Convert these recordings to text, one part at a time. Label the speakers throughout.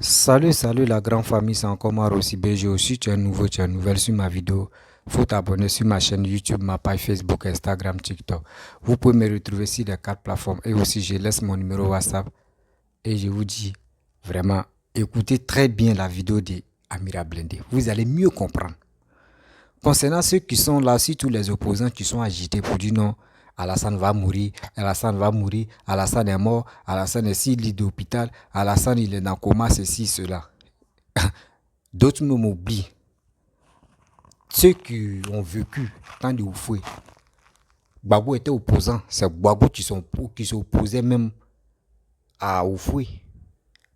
Speaker 1: Salut la grande famille, c'est encore moi Rossi BG aussi, tu es nouveau, tu es nouvelle sur ma vidéo. Faut t'abonner sur ma chaîne YouTube, ma page Facebook, Instagram, TikTok. Vous pouvez me retrouver sur les quatre plateformes et aussi je laisse mon numéro WhatsApp et je vous dis vraiment, écoutez très bien la vidéo de Amira Blindé. Vous allez mieux comprendre. Concernant ceux qui sont là, surtout les opposants qui sont agités pour dire non, Alassane va mourir, Alassane va mourir, Alassane est mort, Alassane est sur lit d'hôpital, Alassane il est dans coma, ceci, cela. D'autres me m'oublient. Ceux qui ont vécu tant de Oufoué, Gbagbo était opposant. C'est Gbagbo qui s'opposait même à Oufoué.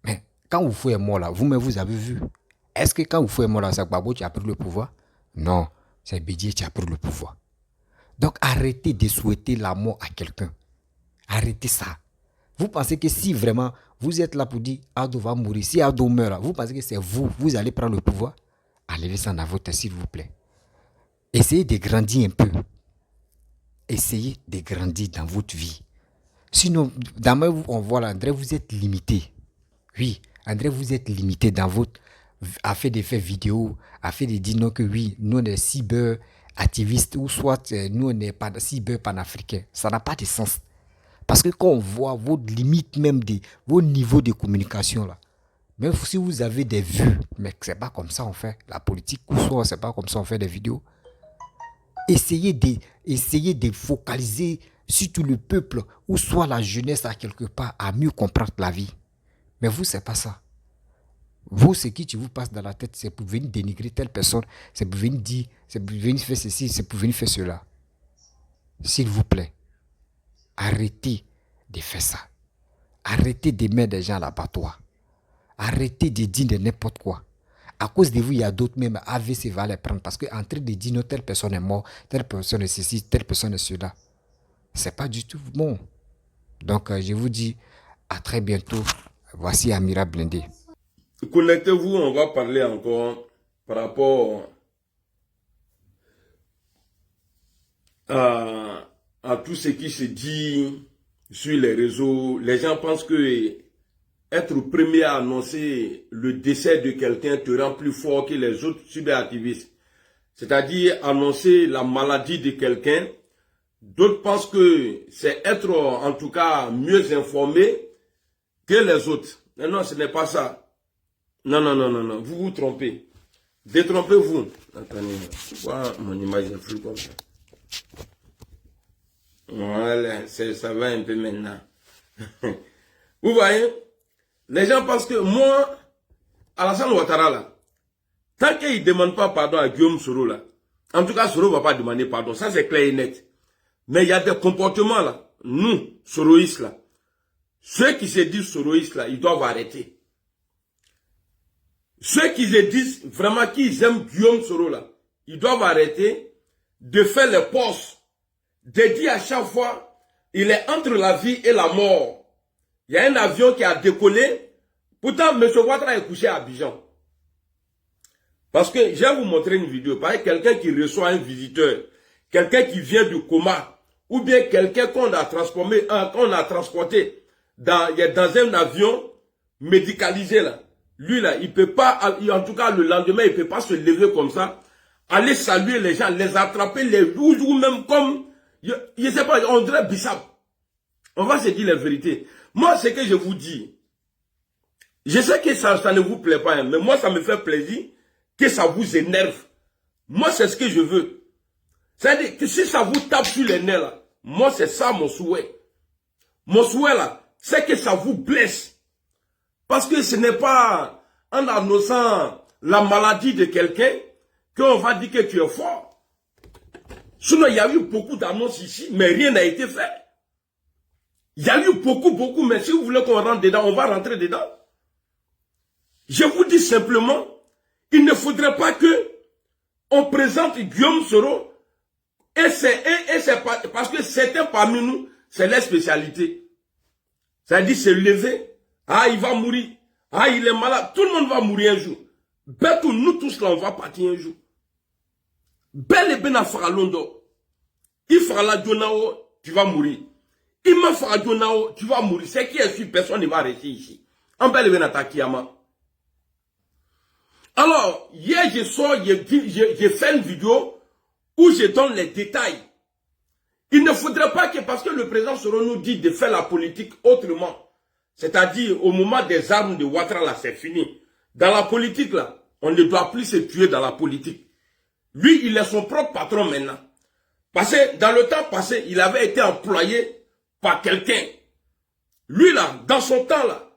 Speaker 1: Mais quand Oufoué est mort là, vous-même vous avez vu. Est-ce que quand Oufoué est mort là, c'est Gbagbo qui a pris le pouvoir? Non, c'est Bédié qui a pris le pouvoir. Donc arrêtez de souhaiter la mort à quelqu'un. Arrêtez ça. Vous pensez que si vraiment vous êtes là pour dire Ado va mourir, si Ado meurt là, vous pensez que c'est vous allez prendre le pouvoir? Allez ça dans votre tête s'il vous plaît. Essayez de grandir un peu. Essayez de grandir dans votre vie. Sinon, dans ma on voit là, André, vous êtes limité. Oui, André, vous êtes limité dans votre affaire de faire vidéo, affaire de dire non que oui, nous on est cyber activistes ou soit nous on est pas cyber panafricains. Ça n'a pas de sens. Parce que quand on voit votre limite même de vos niveaux de communication là, même si vous avez des vues, mais c'est pas comme ça on fait la politique ou soit c'est pas comme ça on fait des vidéos. Essayez de focaliser sur tout le peuple ou soit la jeunesse à quelque part à mieux comprendre la vie. Mais vous, c'est pas ça. Vous, ce qui vous passe dans la tête, c'est pour venir dénigrer telle personne, c'est pour venir dire, c'est pour venir faire ceci, c'est pour venir faire cela. S'il vous plaît, arrêtez de faire ça. Arrêtez de mettre des gens à l'abattoir. Arrêtez de dire de n'importe quoi. À cause de vous, il y a d'autres même AVC va les prendre parce qu'en train de dire non, telle personne est morte, telle personne est ceci, telle personne est cela. C'est pas du tout bon. Donc, je vous dis à très bientôt. Voici Amira Blindé.
Speaker 2: Connectez-vous, on va parler encore par rapport à tout ce qui se dit sur les réseaux. Les gens pensent que être premier à annoncer le décès de quelqu'un te rend plus fort que les autres cyberactivistes. C'est-à-dire annoncer la maladie de quelqu'un. D'autres pensent que c'est être en tout cas mieux informé que les autres. Mais non, ce n'est pas ça. Non, vous vous trompez. Détrompez-vous. Attendez, pourquoi mon image est flou comme ça? Voilà, ça va un peu maintenant. Vous voyez? Les gens pensent que moi, Alassane Ouattara là, tant qu'il ne demande pas pardon à Guillaume Soro là, en tout cas Soro ne va pas demander pardon, ça c'est clair et net. Mais il y a des comportements là, nous, soroïstes là, ceux qui se disent soroïstes là, ils doivent arrêter. Ceux qui se disent vraiment qu'ils aiment Guillaume Soro là, ils doivent arrêter de faire les postes, de dire à chaque fois, il est entre la vie et la mort. Il y a un avion qui a décollé. Pourtant, M. Ouattara est couché à Abidjan. Parce que je vais vous montrer une vidéo. Par exemple, quelqu'un qui reçoit un visiteur, quelqu'un qui vient du coma, ou bien quelqu'un qu'on a transporté dans un avion médicalisé là. Lui là, il peut pas, en tout cas le lendemain, il peut pas se lever comme ça, aller saluer les gens, les attraper, les rouges ou même comme, je sais pas, on dirait Bissap. On va se dire la vérité. Moi, ce que je vous dis, je sais que ça ne vous plaît pas, hein, mais moi, ça me fait plaisir que ça vous énerve. Moi, c'est ce que je veux. C'est-à-dire que si ça vous tape sur les nerfs, là, moi, c'est ça mon souhait. Mon souhait, là, c'est que ça vous blesse. Parce que ce n'est pas en annonçant la maladie de quelqu'un qu'on va dire que tu es fort. Sinon, il y a eu beaucoup d'annonces ici, mais rien n'a été fait. Il y a eu beaucoup, mais si vous voulez qu'on rentre dedans, on va rentrer dedans. Je vous dis simplement, il ne faudrait pas que on présente Guillaume Soro et c'est parce que certains parmi nous, c'est leur spécialité. C'est-à-dire se lever, ah il va mourir, ah il est malade, tout le monde va mourir un jour. Betou, nous tous là, on va partir un jour. Bel et bien à Faralondo, il fera la Djonao, tu vas mourir. Il m'a fait Djonao, tu vas mourir. C'est qui est sûr, personne ne va rester ici. En bel et bien à Takiyama. Alors, hier, j'ai fait une vidéo où je donne les détails. Il ne faudrait pas que, parce que le président Soro nous dit de faire la politique autrement, c'est-à-dire au moment des armes de Ouattara, là, c'est fini. Dans la politique, là, on ne doit plus se tuer dans la politique. Lui, il est son propre patron maintenant. Parce que dans le temps passé, il avait été employé par quelqu'un. Lui, là, dans son temps, là,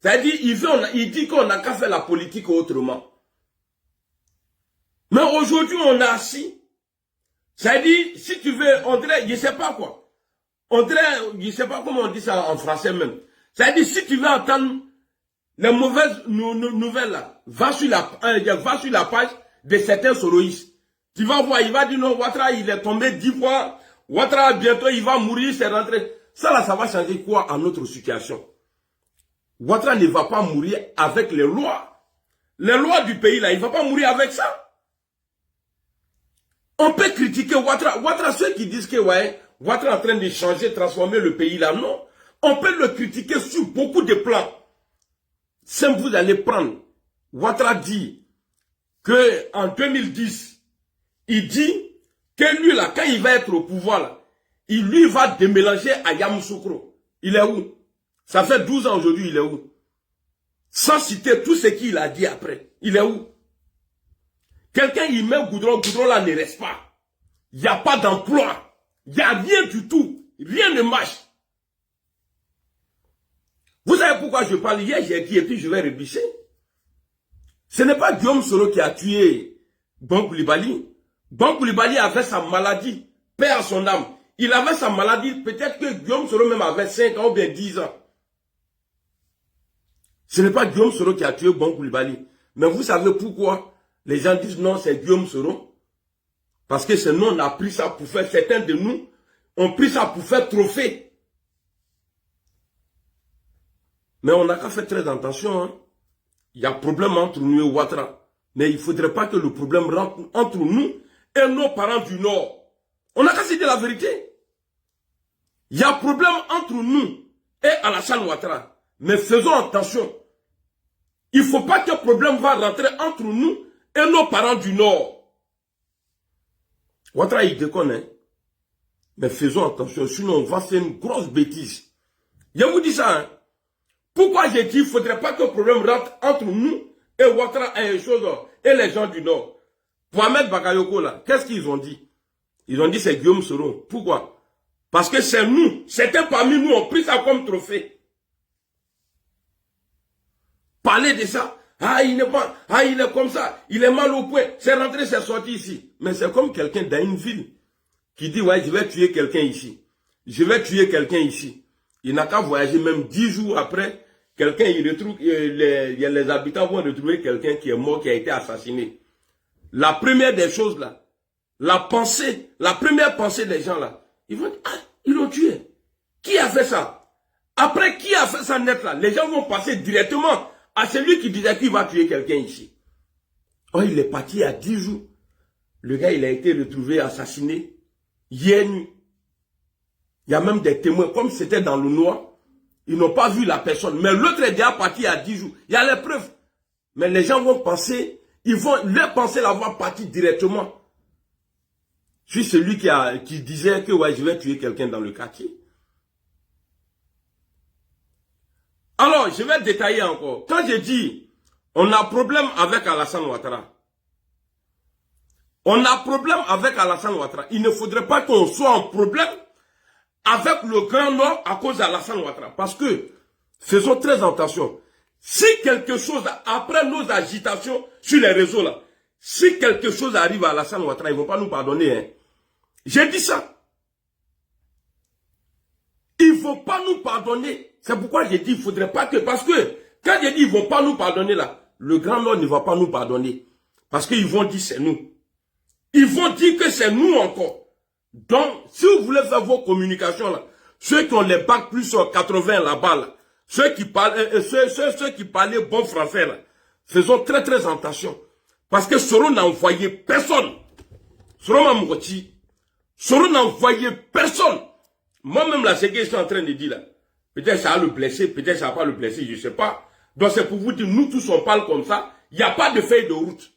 Speaker 2: c'est-à-dire, il dit qu'on n'a qu'à faire la politique autrement. Mais aujourd'hui, on a assis. C'est-à-dire, si tu veux, on dirait, je ne sais pas quoi. On dirait, je ne sais pas comment on dit ça en français même. C'est-à-dire, si tu veux entendre les mauvaises nouvelles, là, va sur la page de certains soroïstes. Tu vas voir, il va dire non, Ouattara, il est tombé 10 fois. Ouattara, bientôt, il va mourir, c'est rentré. Ça, là, ça va changer quoi en notre situation? Ouattara ne va pas mourir avec les lois. Les lois du pays, là, il ne va pas mourir avec ça. On peut critiquer Ouattara. Ouattara, ceux qui disent que ouais, Ouattara est en train de changer, transformer le pays là, non. On peut le critiquer sur beaucoup de plans. Si vous allez prendre, Ouattara dit que en 2010, il dit que lui là, quand il va être au pouvoir là, il lui va démélanger à Yamoussoukro. Il est où? Ça fait 12 ans aujourd'hui, il est où? Sans citer tout ce qu'il a dit après. Il est où? Quelqu'un, il met goudron là ne reste pas. Il n'y a pas d'emploi. Il n'y a rien du tout. Rien ne marche. Vous savez pourquoi je parle? Hier, j'ai dit, et puis je vais rebusser. Ce n'est pas Guillaume Soro qui a tué Bon Coulibaly. Bon Coulibaly avait sa maladie. Paix à son âme. Il avait sa maladie. Peut-être que Guillaume Soro même avait 5 ans ou bien 10 ans. Ce n'est pas Guillaume Soro qui a tué Bon Coulibaly. Mais vous savez pourquoi les gens disent non, c'est Guillaume Soro? Parce que c'est nous, on a pris ça pour faire, certains de nous ont pris ça pour faire trophée. Mais on n'a qu'à faire très attention. Hein. Il y a problème entre nous et Ouattara. Mais il ne faudrait pas que le problème rentre entre nous et nos parents du Nord. On n'a qu'à se dire la vérité. Il y a problème entre nous et Alassane Ouattara. Mais faisons attention. Il ne faut pas que le problème va rentrer entre nous et nos parents du Nord. Ouattara, il déconne. Hein? Mais faisons attention, sinon on va faire une grosse bêtise. Je vous dis ça. Hein? Pourquoi j'ai dit qu'il ne faudrait pas que le problème rentre entre nous et Ouattara et les gens du Nord? Pour Ahmed Bakayoko, là, qu'est-ce qu'ils ont dit? Ils ont dit c'est Guillaume Soro. Pourquoi? Parce que c'est nous, certains parmi nous ont pris ça comme trophée. Parler de ça, ah il n'est pas, ah il est comme ça, il est mal au point, c'est rentré, c'est sorti ici. Mais c'est comme quelqu'un dans une ville qui dit ouais je vais tuer quelqu'un ici. Je vais tuer quelqu'un ici. Il n'a qu'à voyager même 10 jours après, quelqu'un, il retrouve, les habitants vont retrouver quelqu'un qui est mort, qui a été assassiné. La première des choses là, la première pensée des gens là, ils vont dire, ah, ils l'ont tué. Qui a fait ça? Après, qui a fait ça net là? Les gens vont passer directement à celui qui disait qu'il va tuer quelqu'un ici. Oh, il est parti il y a 10 jours. Le gars, il a été retrouvé assassiné hier nuit. Il y a même des témoins, comme c'était dans le noir, ils n'ont pas vu la personne. Mais l'autre est déjà parti il y a 10 jours. Il y a les preuves. Mais les gens vont penser, ils vont leur penser l'avoir parti directement. Je suis celui qui disait que ouais, je vais tuer quelqu'un dans le quartier. Alors, je vais détailler encore. Quand je dis, on a problème avec Alassane Ouattara. On a problème avec Alassane Ouattara. Il ne faudrait pas qu'on soit en problème avec le Grand Nord à cause d'Alassane Ouattara. Parce que, faisons très attention. Si quelque chose, après nos agitations sur les réseaux là, si quelque chose arrive à Alassane Ouattara, ils ne vont pas nous pardonner. Hein. J'ai dit ça. Ils ne vont pas nous pardonner. C'est pourquoi j'ai dit, il ne faudrait pas que... Parce que, quand j'ai dit, ils ne vont pas nous pardonner là, le Grand Nord ne va pas nous pardonner. Parce qu'ils vont dire, c'est nous. Ils vont dire que c'est nous encore. Donc, si vous voulez faire vos communications là, ceux qui ont les bacs plus sur 80 là-bas là, ceux qui parlaient bon français là, faisons très très attention. Parce que Soro n'a envoyé personne. Soro n'a envoyé personne. Moi-même là, ce que je suis en train de dire là, peut-être ça va le blesser, peut-être ça va pas le blesser, je ne sais pas. Donc c'est pour vous dire, nous tous on parle comme ça. Il n'y a pas de feuille de route.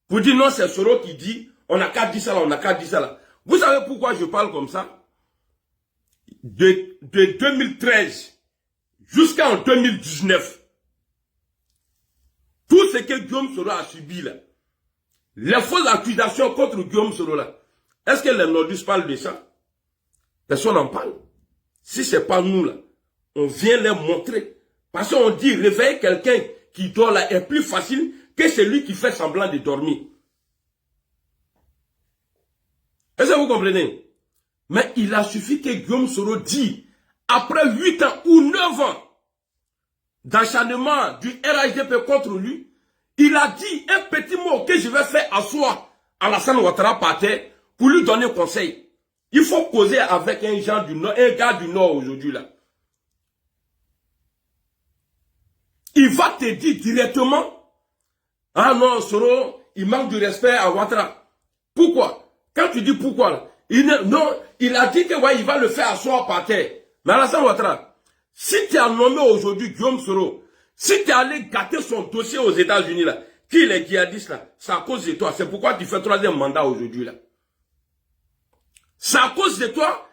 Speaker 2: Vous dites non, c'est Soro qui dit, on n'a qu'à dire ça là, on n'a qu'à dire ça là. Vous savez pourquoi je parle comme ça? De 2013 jusqu'en 2019, tout ce que Guillaume Soro a subi là, les fausses accusations contre Guillaume Soro là, est-ce que les nordistes parlent de ça? Personne n'en parle. Si ce n'est pas nous là, on vient les montrer. Parce qu'on dit, réveiller quelqu'un qui dort là est plus facile que celui qui fait semblant de dormir. Est-ce que vous comprenez? Mais il a suffi que Guillaume Soro dise, après 8 ans ou 9 ans d'acharnement du RHDP contre lui, il a dit un petit mot que je vais faire asseoir Alassane Ouattara par terre pour lui donner conseil. Il faut causer avec un gars du Nord aujourd'hui là. Il va te dire directement, ah non, Soro, il manque du respect à Ouattara. Pourquoi? Quand tu dis pourquoi là, il a dit que ouais, il va le faire asseoir par terre. Mais Alassane Ouattara, si tu as nommé aujourd'hui Guillaume Soro, si tu es allé gâter son dossier aux États-Unis là, qui est djihadiste là, c'est à cause de toi. C'est pourquoi tu fais 3e mandat aujourd'hui là. C'est à cause de toi,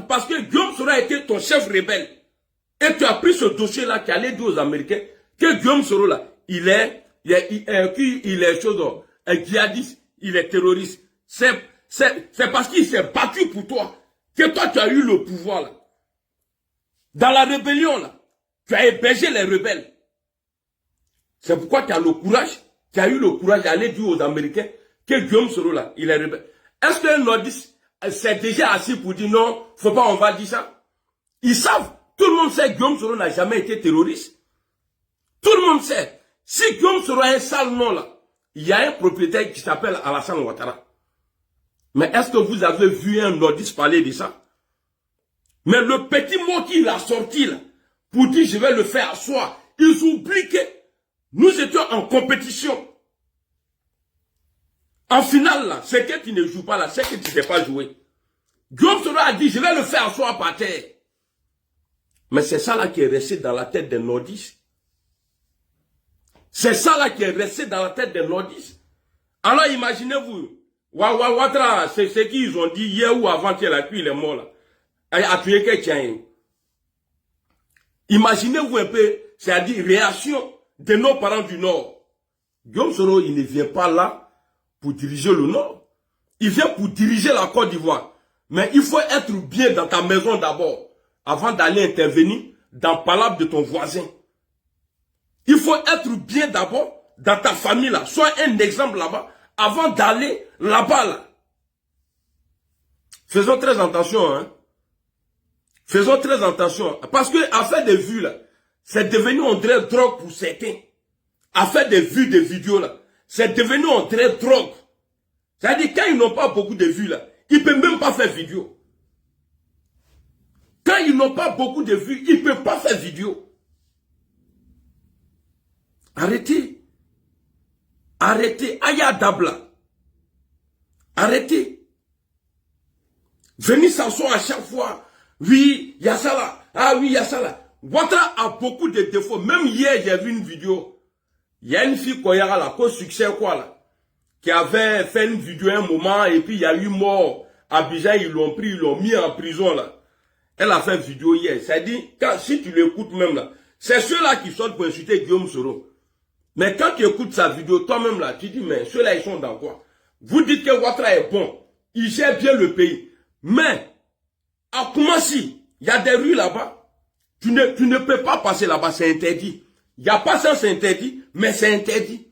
Speaker 2: parce que Guillaume Soro a été ton chef rebelle. Et tu as pris ce dossier là qui allait dire aux Américains que Guillaume Soro là, il est djihadiste, il est terroriste. C'est parce qu'il s'est battu pour toi que toi tu as eu le pouvoir là. Dans la rébellion là, tu as hébergé les rebelles. C'est pourquoi tu as eu le courage d'aller dire aux Américains que Guillaume Soro là, il est rebelle. Est-ce qu'un nordiste s'est déjà assis pour dire non, faut pas, on va dire ça? Ils savent, tout le monde sait que Guillaume Soro n'a jamais été terroriste. Tout le monde sait. Si Guillaume Soro a un sale nom là, il y a un propriétaire qui s'appelle Alassane Ouattara. Mais est-ce que vous avez vu un nordiste parler de ça? Mais le petit mot qu'il a sorti là, pour dire je vais le faire asseoir, ils oublient que nous étions en compétition. En finale là, c'est que tu ne joues pas là, c'est que tu ne sais pas jouer. Guillaume Soro a dit je vais le faire asseoir par terre. Mais c'est ça là qui est resté dans la tête des nordistes. C'est ça là qui est resté dans la tête des nordistes. Alors imaginez-vous, Ouattara, c'est ce qu'ils ont dit hier ou avant-hier, là, puis il est mort là. A tué quelqu'un. Imaginez-vous un peu, c'est-à-dire réaction de nos parents du Nord. Guillaume Soro, il ne vient pas là pour diriger le Nord. Il vient pour diriger la Côte d'Ivoire. Mais il faut être bien dans ta maison d'abord, avant d'aller intervenir dans le palabre de ton voisin. Il faut être bien d'abord dans ta famille là. Sois un exemple là-bas, avant d'aller là-bas là. Faisons très attention, hein. Faisons très attention. Parce que à faire des vues là, c'est devenu on dirait drogue pour certains. À faire des vues, des vidéos là, c'est devenu on dirait drogue. C'est-à-dire quand ils n'ont pas beaucoup de vues là, ils ne peuvent même pas faire vidéo. Quand ils n'ont pas beaucoup de vues, ils ne peuvent pas faire vidéo. Arrêtez. Arrêtez. Aya Dabla. Arrêtez. Venez s'asseoir à chaque fois. Oui, il y a ça là. Ah oui, il y a ça là. Ouattara a beaucoup de défauts. Même hier, j'ai vu une vidéo. Il y a une fille Koyara là, qu'au succès quoi là, qui avait fait une vidéo un moment et puis il y a eu mort. À Abidjan, ils l'ont pris, ils l'ont mis en prison là. Elle a fait une vidéo hier. C'est-à-dire, si tu l'écoutes même là, c'est ceux-là qui sortent pour insulter Guillaume Soro. Mais quand tu écoutes sa vidéo, toi-même là, tu dis, mais ceux-là, ils sont dans quoi? Vous dites que Ouattara est bon. Il gère bien le pays. Mais, à Koumassi, il y a des rues là-bas. Tu ne peux pas passer là-bas, c'est interdit. Il n'y a pas ça, c'est interdit, mais c'est interdit.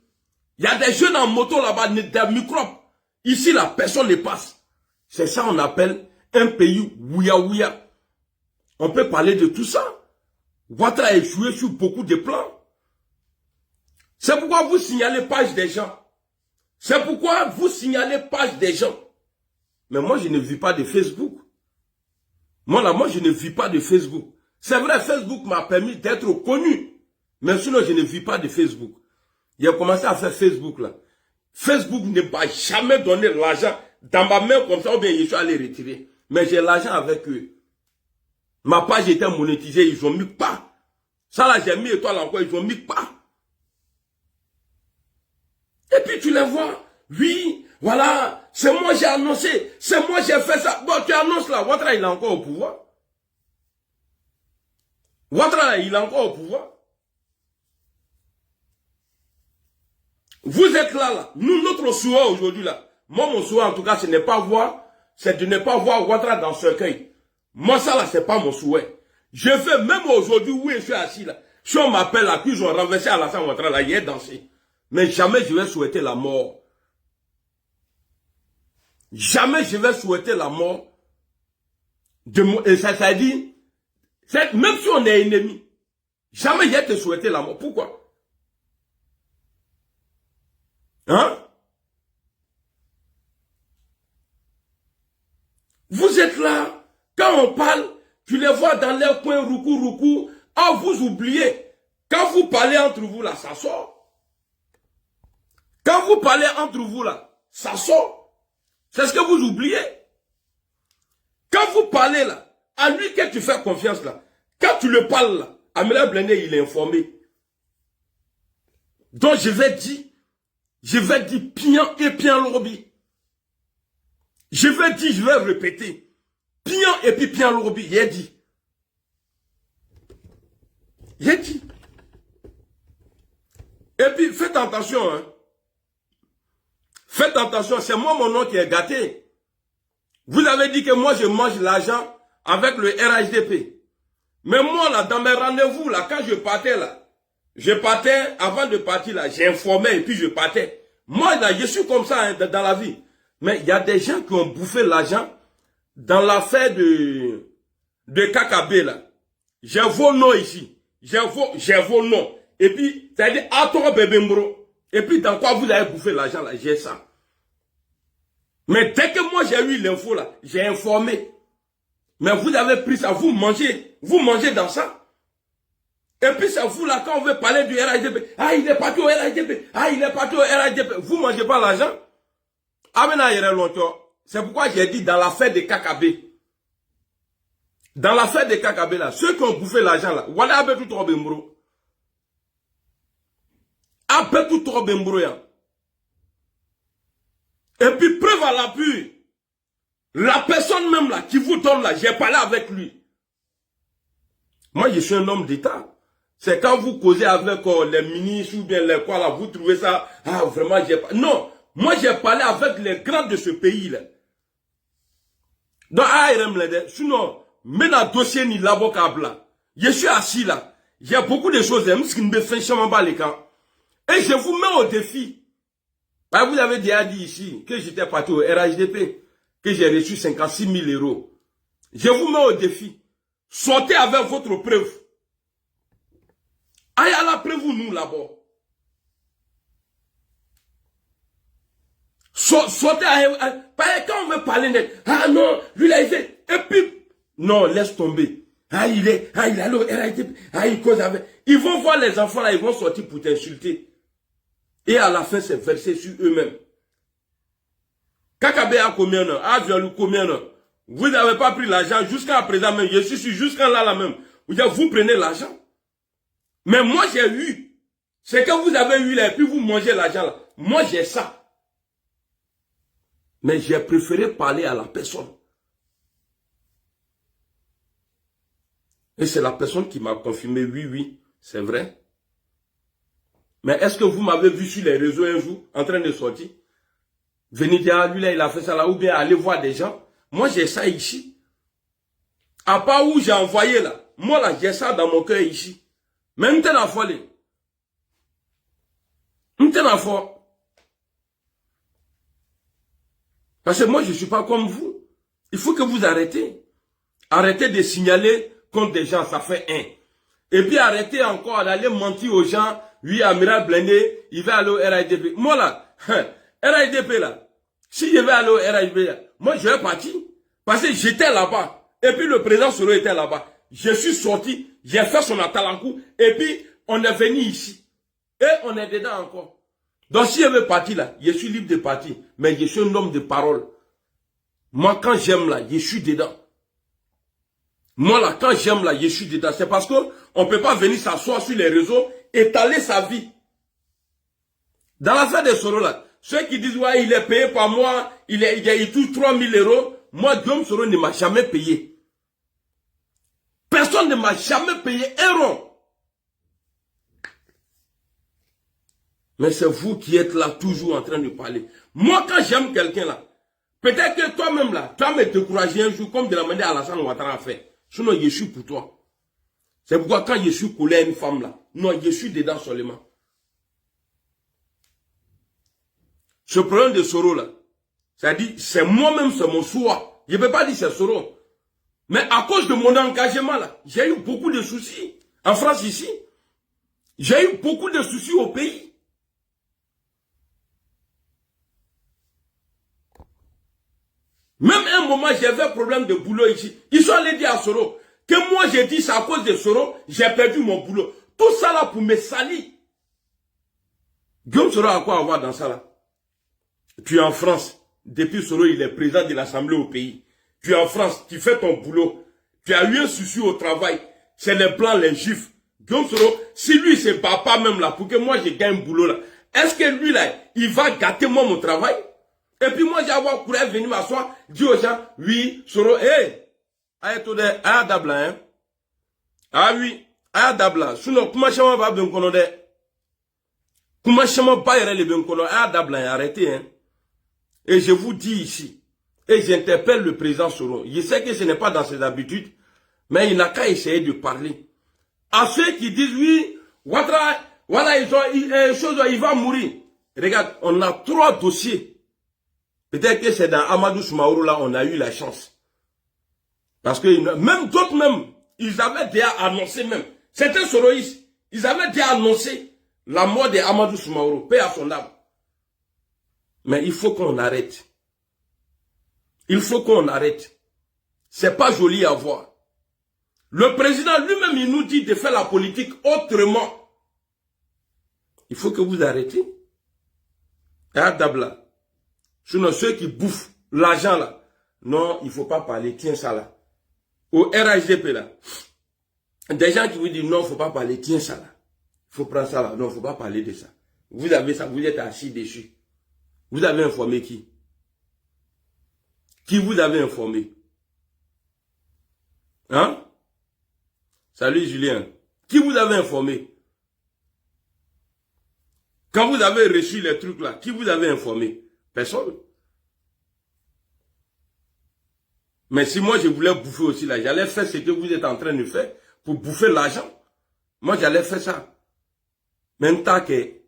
Speaker 2: Il y a des jeunes en moto là-bas, des microbes. Ici, là, personne ne passe. C'est ça qu'on appelle un pays ouya-ouya. On peut parler de tout ça. Ouattara est joué sur beaucoup de plans. C'est pourquoi vous signalez page des gens. C'est pourquoi vous signalez page des gens. Mais moi, je ne vis pas de Facebook. Moi, je ne vis pas de Facebook. C'est vrai, Facebook m'a permis d'être connu. Mais sinon, je ne vis pas de Facebook. J'ai commencé à faire Facebook, là. Facebook ne m'a jamais donné l'argent dans ma main comme ça, ou bien je suis allé retirer. Mais j'ai l'argent avec eux. Ma page était monétisée, ils ont mis pas. Ça là, j'ai mis étoile encore, ils ont mis pas. Et puis tu les vois, oui, voilà, c'est moi j'ai annoncé, c'est moi j'ai fait ça. Bon, tu annonces là, Ouattara il est encore au pouvoir. Ouattara il est encore au pouvoir. Vous êtes là. Nous, notre souhait aujourd'hui là, moi mon souhait en tout cas, c'est de ne pas voir Ouattara dans ce cercueil. Moi ça là, c'est pas mon souhait. Je veux, même aujourd'hui où je suis assis là, si on m'appelle là, qu'ils ont renversé Alassane Ouattara là, il est dansé. Mais jamais je vais souhaiter la mort. Jamais je vais souhaiter la mort de mon... Et ça dit, même si on est ennemi, jamais je vais te souhaiter la mort. Pourquoi? Hein? Vous êtes là, quand on parle, tu les vois dans leur coin, roucou. Ah, vous oubliez. Quand vous parlez entre vous là, ça sort. Quand vous parlez entre vous là, ça sort. C'est ce que vous oubliez. Quand vous parlez là, à lui que tu fais confiance là, quand tu le parles là, Amila Blindé, il est informé. Donc je vais dire Pian et Pian Lorobi. Je vais répéter. Pian et puis Pian Lorobi, il a dit. Il a dit. Et puis faites attention, hein. Faites attention, c'est moi mon nom qui est gâté. Vous avez dit que moi je mange l'argent avec le RHDP. Mais moi là, dans mes rendez-vous là, quand je partais là, avant de partir là, j'informais et puis je partais. Moi là, je suis comme ça hein, dans la vie. Mais il y a des gens qui ont bouffé l'argent dans l'affaire de KKB là. J'ai vos noms ici. J'ai vos noms. Et puis, ça dit, attends bébé mbro. Et puis, dans quoi vous avez bouffé l'argent là, j'ai ça. Mais dès que moi j'ai eu l'info là, j'ai informé. Mais vous avez pris ça, vous mangez dans ça. Et puis c'est vous là, quand on veut parler du RHDP, ah il est parti au RHDP, vous ne mangez pas l'argent. Ah maintenant longtemps. C'est pourquoi j'ai dit dans l'affaire de KKB. Dans l'affaire de KKB là, ceux qui ont bouffé l'argent là, voilà un peu tout trop bembro. Un peu tout trop bembro. Et puis preuve à l'appui, la personne même là qui vous donne là, j'ai parlé avec lui. Moi je suis un homme d'État. C'est quand vous causez avec les ministres ou bien les quoi là, vous trouvez ça, ah vraiment j'ai pas. Non, moi j'ai parlé avec les grands de ce pays là. Donc sinon, même dans le dossier ni l'avocat là, je suis assis là, j'ai beaucoup de choses, qui me fait chambrer pas les camps. Et je vous mets au défi. Vous avez déjà dit ici que j'étais parti au RHDP, que j'ai reçu 56 000 euros. Je vous mets au défi. Sortez avec votre preuve. Aïe à la preuve, nous là-bas. Sortez quand on veut parler net. Ah non, lui là il fait. Et puis, non, laisse tomber. Ah il est allé au RHDP. Ah il cause avec. Ils vont voir les enfants là, ils vont sortir pour t'insulter. Et à la fin, c'est versé sur eux-mêmes. KKB a combien de a violé combien de vous n'avez pas pris l'argent jusqu'à présent même. Je suis sûr, jusqu'à là même. Vous prenez l'argent. Mais moi, j'ai eu. C'est que vous avez eu là, et puis vous mangez l'argent là. Moi, j'ai ça. Mais j'ai préféré parler à la personne. Et c'est la personne qui m'a confirmé, oui, c'est vrai. Mais est-ce que vous m'avez vu sur les réseaux un jour, en train de sortir? Venez dire, lui là, il a fait ça là, ou bien aller voir des gens. Moi, j'ai ça ici. À part où j'ai envoyé là, moi là, j'ai ça dans mon cœur ici. Mais m'te la folie. M'te la folie. Parce que moi, je ne suis pas comme vous. Il faut que vous arrêtez. Arrêtez de signaler contre des gens, ça fait un. Et puis arrêtez encore d'aller mentir aux gens. Oui, Amiral Blindé, il va aller au RHDP. Moi là, RHDP là, si je vais aller au RHDP là, moi je vais partir. Parce que j'étais là-bas. Et puis le président Soro était là-bas. Je suis sorti, j'ai fait son atalankou. Et puis on est venu ici. Et on est dedans encore. Donc si je veux partir là, je suis libre de partir. Mais je suis un homme de parole. Moi quand j'aime là, je suis dedans. Moi là, quand j'aime là, je suis dedans. C'est parce que on ne peut pas venir s'asseoir sur les réseaux, étaler sa vie. Dans l'affaire de Soro là, ceux qui disent ouais, il est payé par mois, il touche 3 000 euros, moi Guillaume Soro ne m'a jamais payé. Personne ne m'a jamais payé un rond. Mais c'est vous qui êtes là toujours en train de parler. Moi quand j'aime quelqu'un là, peut-être que toi-même là, tu vas me décourager un jour comme de la manière Alassane Ouattara a fait. Sinon je suis pour toi. C'est pourquoi quand je suis collé à une femme là, non, je suis dedans seulement. Ce problème de Soro là, c'est-à-dire, c'est moi-même, c'est mon choix. Je ne peux pas dire c'est Soro. Mais à cause de mon engagement là, j'ai eu beaucoup de soucis. En France ici, j'ai eu beaucoup de soucis au pays. Même un moment, j'avais un problème de boulot ici. Ils sont allés dire à Soro que moi j'ai dit c'est à cause de Soro, j'ai perdu mon boulot. Tout ça là pour me salir. Guillaume Soro a quoi à voir dans ça là? Tu es en France. Depuis Soro, il est président de l'Assemblée au pays. Tu es en France, tu fais ton boulot. Tu as eu un souci au travail. C'est les blancs, les juifs. Guillaume Soro, si lui se bat pas même là, pour que moi je gagne un boulot là, est-ce que lui là, il va gâter moi mon travail? Et puis moi j'ai avoir pour venir m'asseoir, dire aux gens, oui, Soro, hé, aya dabla, hein. Ah oui, aya dabla. Sinon, comment chama va bien connaître? Comment chama pas y aller bien connaître? Aya dabla, arrêtez, hein. Et je vous dis ici, et j'interpelle le président Soro. Je sais que ce n'est pas dans ses habitudes, mais il n'a qu'à essayer de parler. À ceux qui disent, oui, Ouattara, voilà, il va mourir. Regarde, on a 3 dossiers. Peut-être que c'est dans Amadou Soumaoro, là, on a eu la chance. Parce que même d'autres même, ils avaient déjà annoncé même. Certains soroïstes, ils avaient déjà annoncé la mort de Amadou Soumaoro, paix à son âme. Mais il faut qu'on arrête. Il faut qu'on arrête. C'est pas joli à voir. Le président lui-même, il nous dit de faire la politique autrement. Il faut que vous arrêtez. Ah, Dabla. Sinon, ceux qui bouffent l'argent là, non, il ne faut pas parler, tiens ça là. Au RHDP là, des gens qui vous disent non, il ne faut pas parler, tiens ça là. Il faut prendre ça là, non, il ne faut pas parler de ça. Vous avez ça, vous êtes assis dessus. Vous avez informé qui? Qui vous avez informé? Hein? Salut Julien. Qui vous avez informé? Quand vous avez reçu les trucs là, qui vous avez informé? Personne. Mais si moi je voulais bouffer aussi là, j'allais faire ce que vous êtes en train de faire pour bouffer l'argent. Moi j'allais faire ça. Même tant que...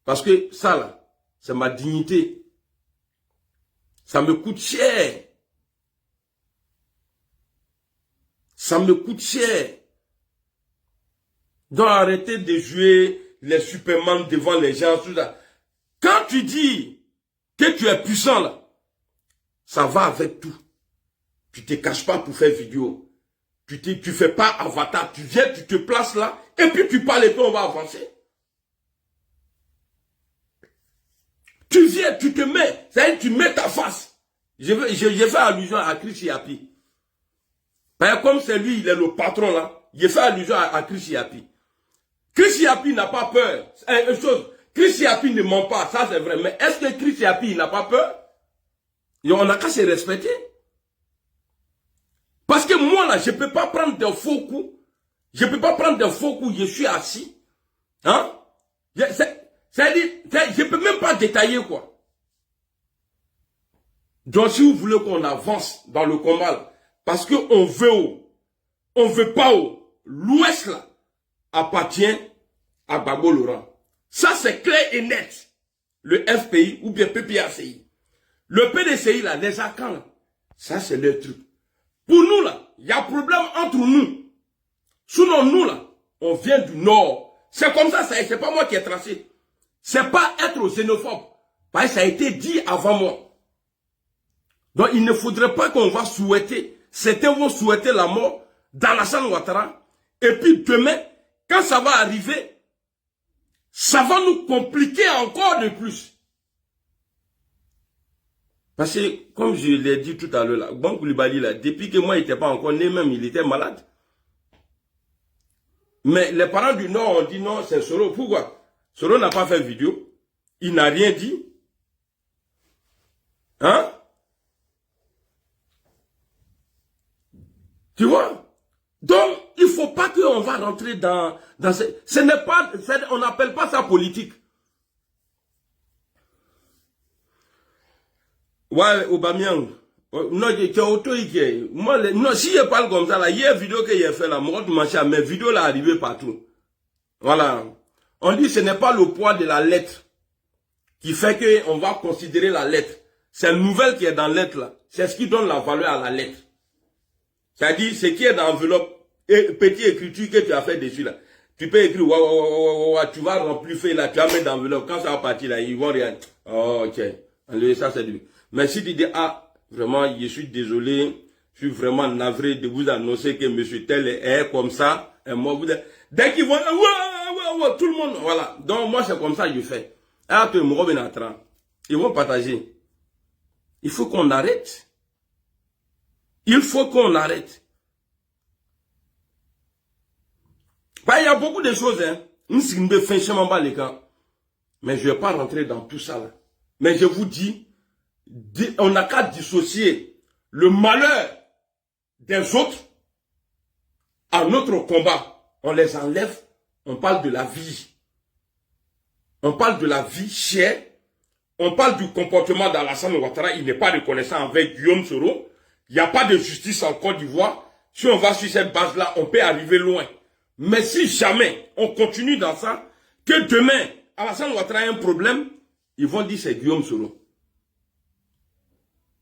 Speaker 2: Parce que ça là, c'est ma dignité. Ça me coûte cher. Ça me coûte cher. Donc arrêtez de jouer les Superman devant les gens. Tout ça. Quand tu dis que tu es puissant là, ça va avec tout. Tu te caches pas pour faire vidéo. Tu fais pas avatar. Tu viens, tu te places là, et puis tu parles et puis on va avancer. Tu viens, tu te mets, c'est-à-dire tu mets ta face. Je fais allusion à Chris Yapi. Comme c'est lui, il est le patron là, je fais allusion à Chris Yapi. Chris Yapi n'a pas peur. Une chose, Chris Yapi ne ment pas, ça c'est vrai. Mais est-ce que Chris Yapi n'a pas peur? Et on n'a qu'à se respecter. Parce que moi là, je ne peux pas prendre des faux coups. Je ne peux pas prendre des faux coups, je suis assis. Hein? C'est-à-dire, je ne peux même pas détailler quoi. Donc si vous voulez qu'on avance dans le combat là, parce qu'on veut haut, on veut pas haut, l'Ouest là appartient à Gbagbo Laurent. Ça c'est clair et net. Le FPI ou bien PPACI. Le PDCI là, les Akans là, ça c'est leur truc. Pour nous là, il y a problème entre nous. Sinon nous là, on vient du Nord. C'est comme ça, c'est pas moi qui ai tracé. C'est pas être xénophobe. Parce que ça a été dit avant moi. Donc il ne faudrait pas qu'on va souhaiter, certains vont souhaiter la mort d'Alassane Ouattara. Et puis demain, quand ça va arriver, ça va nous compliquer encore de plus. Parce que, comme je l'ai dit tout à l'heure, Ban Coulibaly, là, depuis que moi, il n'était pas encore né même, il était malade. Mais les parents du Nord ont dit non, c'est Soro. Pourquoi? Soro n'a pas fait vidéo. Il n'a rien dit. Hein? Tu vois? Donc, il ne faut pas qu'on va rentrer dans ce n'est pas, on n'appelle pas ça politique. Ouais, Aubameyang. Non, tu auto moi, non, si je parle comme ça, là, il y a une vidéo que j'ai fait là, moi, mes vidéos là arrivées partout. Voilà. On dit que ce n'est pas le poids de la lettre qui fait qu'on va considérer la lettre. C'est une nouvelle qui est dans la lettre là. C'est ce qui donne la valeur à la lettre. C'est-à-dire, ce qui est dans l'enveloppe, et petite écriture que tu as fait dessus là. Tu peux écrire, tu vas remplir fait là, tu vas mettre dans l'enveloppe. Quand ça va partir là, ils vont rien. Oh, ok. Ça, c'est du. Mais si tu dis, ah, vraiment, je suis désolé, je suis vraiment navré de vous annoncer que monsieur tel est comme ça, et moi, vous êtes. Dès qu'ils vont, tout le monde, voilà. Donc, moi, c'est comme ça que je fais. Ah, tu me ils vont partager. Il faut qu'on arrête. Il faut qu'on arrête. Bah, il y a beaucoup de choses, hein. Mais je ne vais pas rentrer dans tout ça, là. Mais je vous dis, on n'a qu'à dissocier le malheur des autres à notre combat. On les enlève, on parle de la vie. On parle de la vie chère. On parle du comportement d'Alassane Ouattara. Il n'est pas reconnaissant avec Guillaume Soro. Il n'y a pas de justice en Côte d'Ivoire. Si on va sur cette base-là, on peut arriver loin. Mais si jamais on continue dans ça, que demain, Alassane Ouattara a un problème, ils vont dire c'est Guillaume Soro.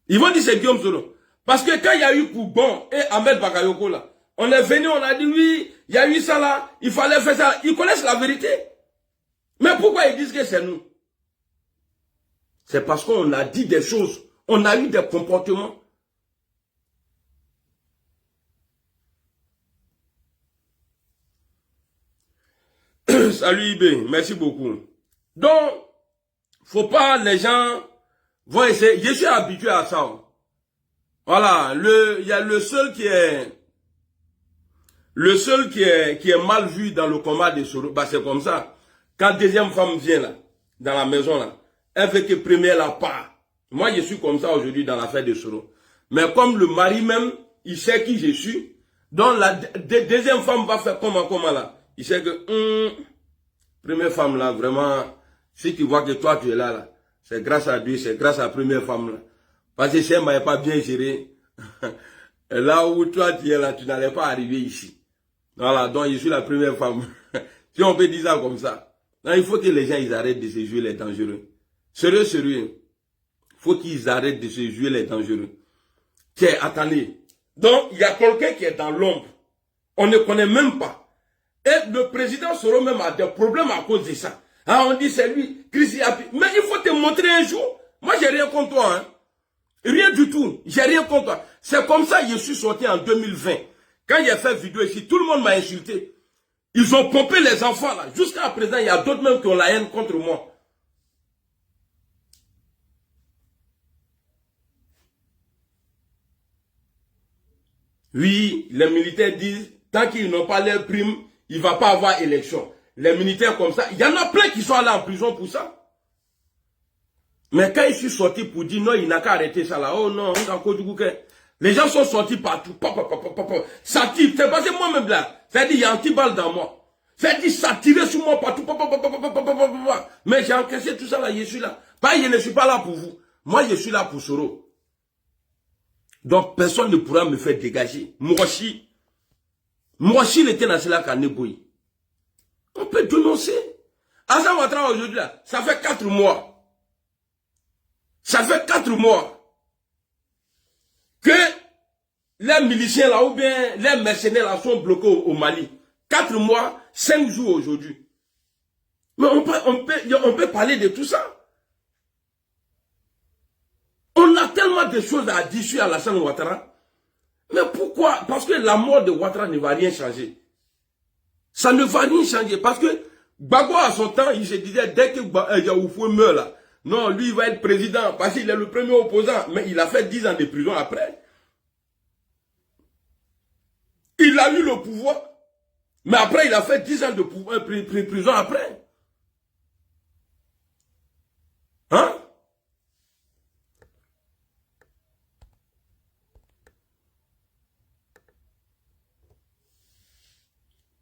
Speaker 2: Ils vont dire c'est Guillaume Soro. Parce que quand il y a eu Koubon et Ahmed Bakayoko là, on est venu, on a dit oui, il y a eu ça là, il fallait faire ça. Ils connaissent la vérité. Mais pourquoi ils disent que c'est nous? C'est parce qu'on a dit des choses. On a eu des comportements. Salut Ibé, merci beaucoup. Donc, faut pas, les gens vont essayer. Je suis habitué à ça. Voilà, il y a le seul qui est mal vu dans le combat de Soro. Bah, c'est comme ça. Quand deuxième femme vient là, dans la maison là, elle veut que première la part. Moi, je suis comme ça aujourd'hui dans l'affaire de Soro. Mais comme le mari même, il sait qui je suis, donc la deuxième femme va faire comment là. Il sait que, première femme là, vraiment, si tu vois que toi tu es là, c'est grâce à Dieu, c'est grâce à la première femme là. Parce que si elle m'avait pas bien géré, là où toi tu es là, tu n'allais pas arriver ici. Voilà, donc je suis la première femme. Si on peut dire ça comme ça. Non, il faut que les gens ils arrêtent de se jouer les dangereux. Sérieux. Il faut qu'ils arrêtent de se jouer les dangereux. Tiens, attendez. Donc, il y a quelqu'un qui est dans l'ombre. On ne connaît même pas. Et le président Soro même a des problèmes à cause de ça. Ah, on dit c'est lui, Chris Yapi. Mais il faut te montrer un jour. Moi, j'ai rien contre toi, hein. Rien du tout. J'ai rien contre toi. C'est comme ça que je suis sorti en 2020. Quand j'ai fait vidéo ici, tout le monde m'a insulté. Ils ont pompé les enfants là. Jusqu'à présent, il y a d'autres même qui ont la haine contre moi. Oui, les militaires disent, tant qu'ils n'ont pas leur prime, il ne va pas avoir élection. Les militaires comme ça, il y en a plein qui sont allés en prison pour ça. Mais quand ils sont sortis pour dire non, il n'a qu'à arrêter ça là. Oh non, les gens sont sortis partout. Ça tire. C'est parce que moi-même là, c'est-à-dire il y a un petit balle dans moi. C'est-à-dire ça tirait sur moi partout. Mais j'ai encaissé tout ça là, je suis là. Pas, je ne suis pas là pour vous. Moi, je suis là pour Soro. Donc, personne ne pourra me faire dégager. Moi aussi, il était dans cela qu'à Neboui. On peut dénoncer. Alassane Ouattara aujourd'hui là, ça fait 4 mois. Ça fait 4 mois que les miliciens là, ou bien les mercenaires là sont bloqués au Mali. 4 mois, 5 jours aujourd'hui. Mais on peut parler de tout ça. On a tellement de choses à dire sur Alassane Ouattara. Mais pourquoi? Parce que la mort de Ouattara ne va rien changer. Ça ne va rien changer. Parce que Gbagbo à son temps, il se disait, dès que Yaoufou meurt là, non, lui il va être président parce qu'il est le premier opposant. Mais il a fait 10 ans de prison après. Il a eu le pouvoir. Mais après, il a fait 10 ans de prison après. Hein?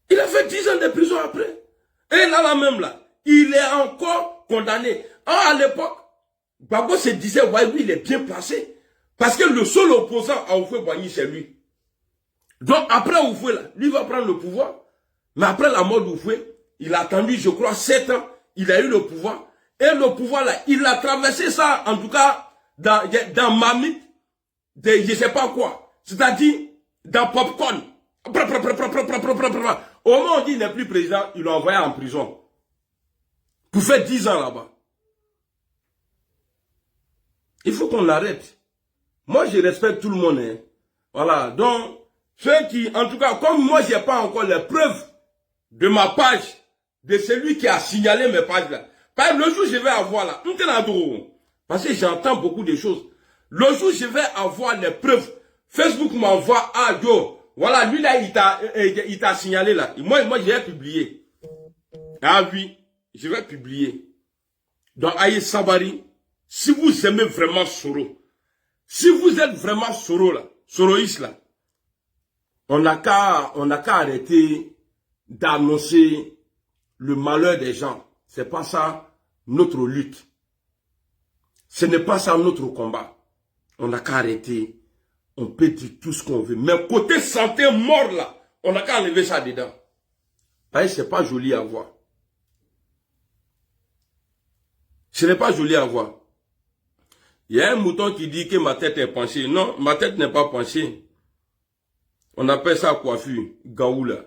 Speaker 2: Il a fait 10 ans de prison après. Et là même, là, il est encore condamné. À l'époque, Gbagbo se disait, ouais, lui, il est bien placé. Parce que le seul opposant à Houphouët-Boigny, c'est lui. Donc, après Houphouët, là, lui va prendre le pouvoir. Mais après la mort d'Houphouët, il a attendu, je crois, 7 ans. Il a eu le pouvoir. Et le pouvoir, là, il a traversé ça, en tout cas, dans Mamite, de je ne sais pas quoi. C'est-à-dire, dans Popcorn. Au moment où on dit qu'il n'est plus président, il l'a envoyé en prison. Pour faire 10 ans là-bas. Il faut qu'on l'arrête. Moi, je respecte tout le monde. Hein. Voilà. Donc, ceux qui, en tout cas, comme moi, je n'ai pas encore les preuves de ma page, de celui qui a signalé mes pages là. Par exemple, le jour où je vais avoir là, parce que j'entends beaucoup de choses. Le jour où je vais avoir les preuves, Facebook m'envoie, ah, yo, voilà, lui là, il t'a signalé là. Moi, je vais publier. Ah oui, je vais publier. Donc, Aïe Sabari, si vous aimez vraiment Soro, si vous êtes vraiment Soro là, Soroïs là, on n'a qu'à arrêter d'annoncer le malheur des gens. C'est pas ça notre lutte. Ce n'est pas ça notre combat. On n'a qu'à arrêter. On peut dire tout ce qu'on veut. Mais côté santé mort là, on n'a qu'à enlever ça dedans. C'est pas joli à voir. Ce n'est pas joli à voir. Il y a un mouton qui dit que ma tête est penchée. Non, ma tête n'est pas penchée. On appelle ça coiffure, gaoula.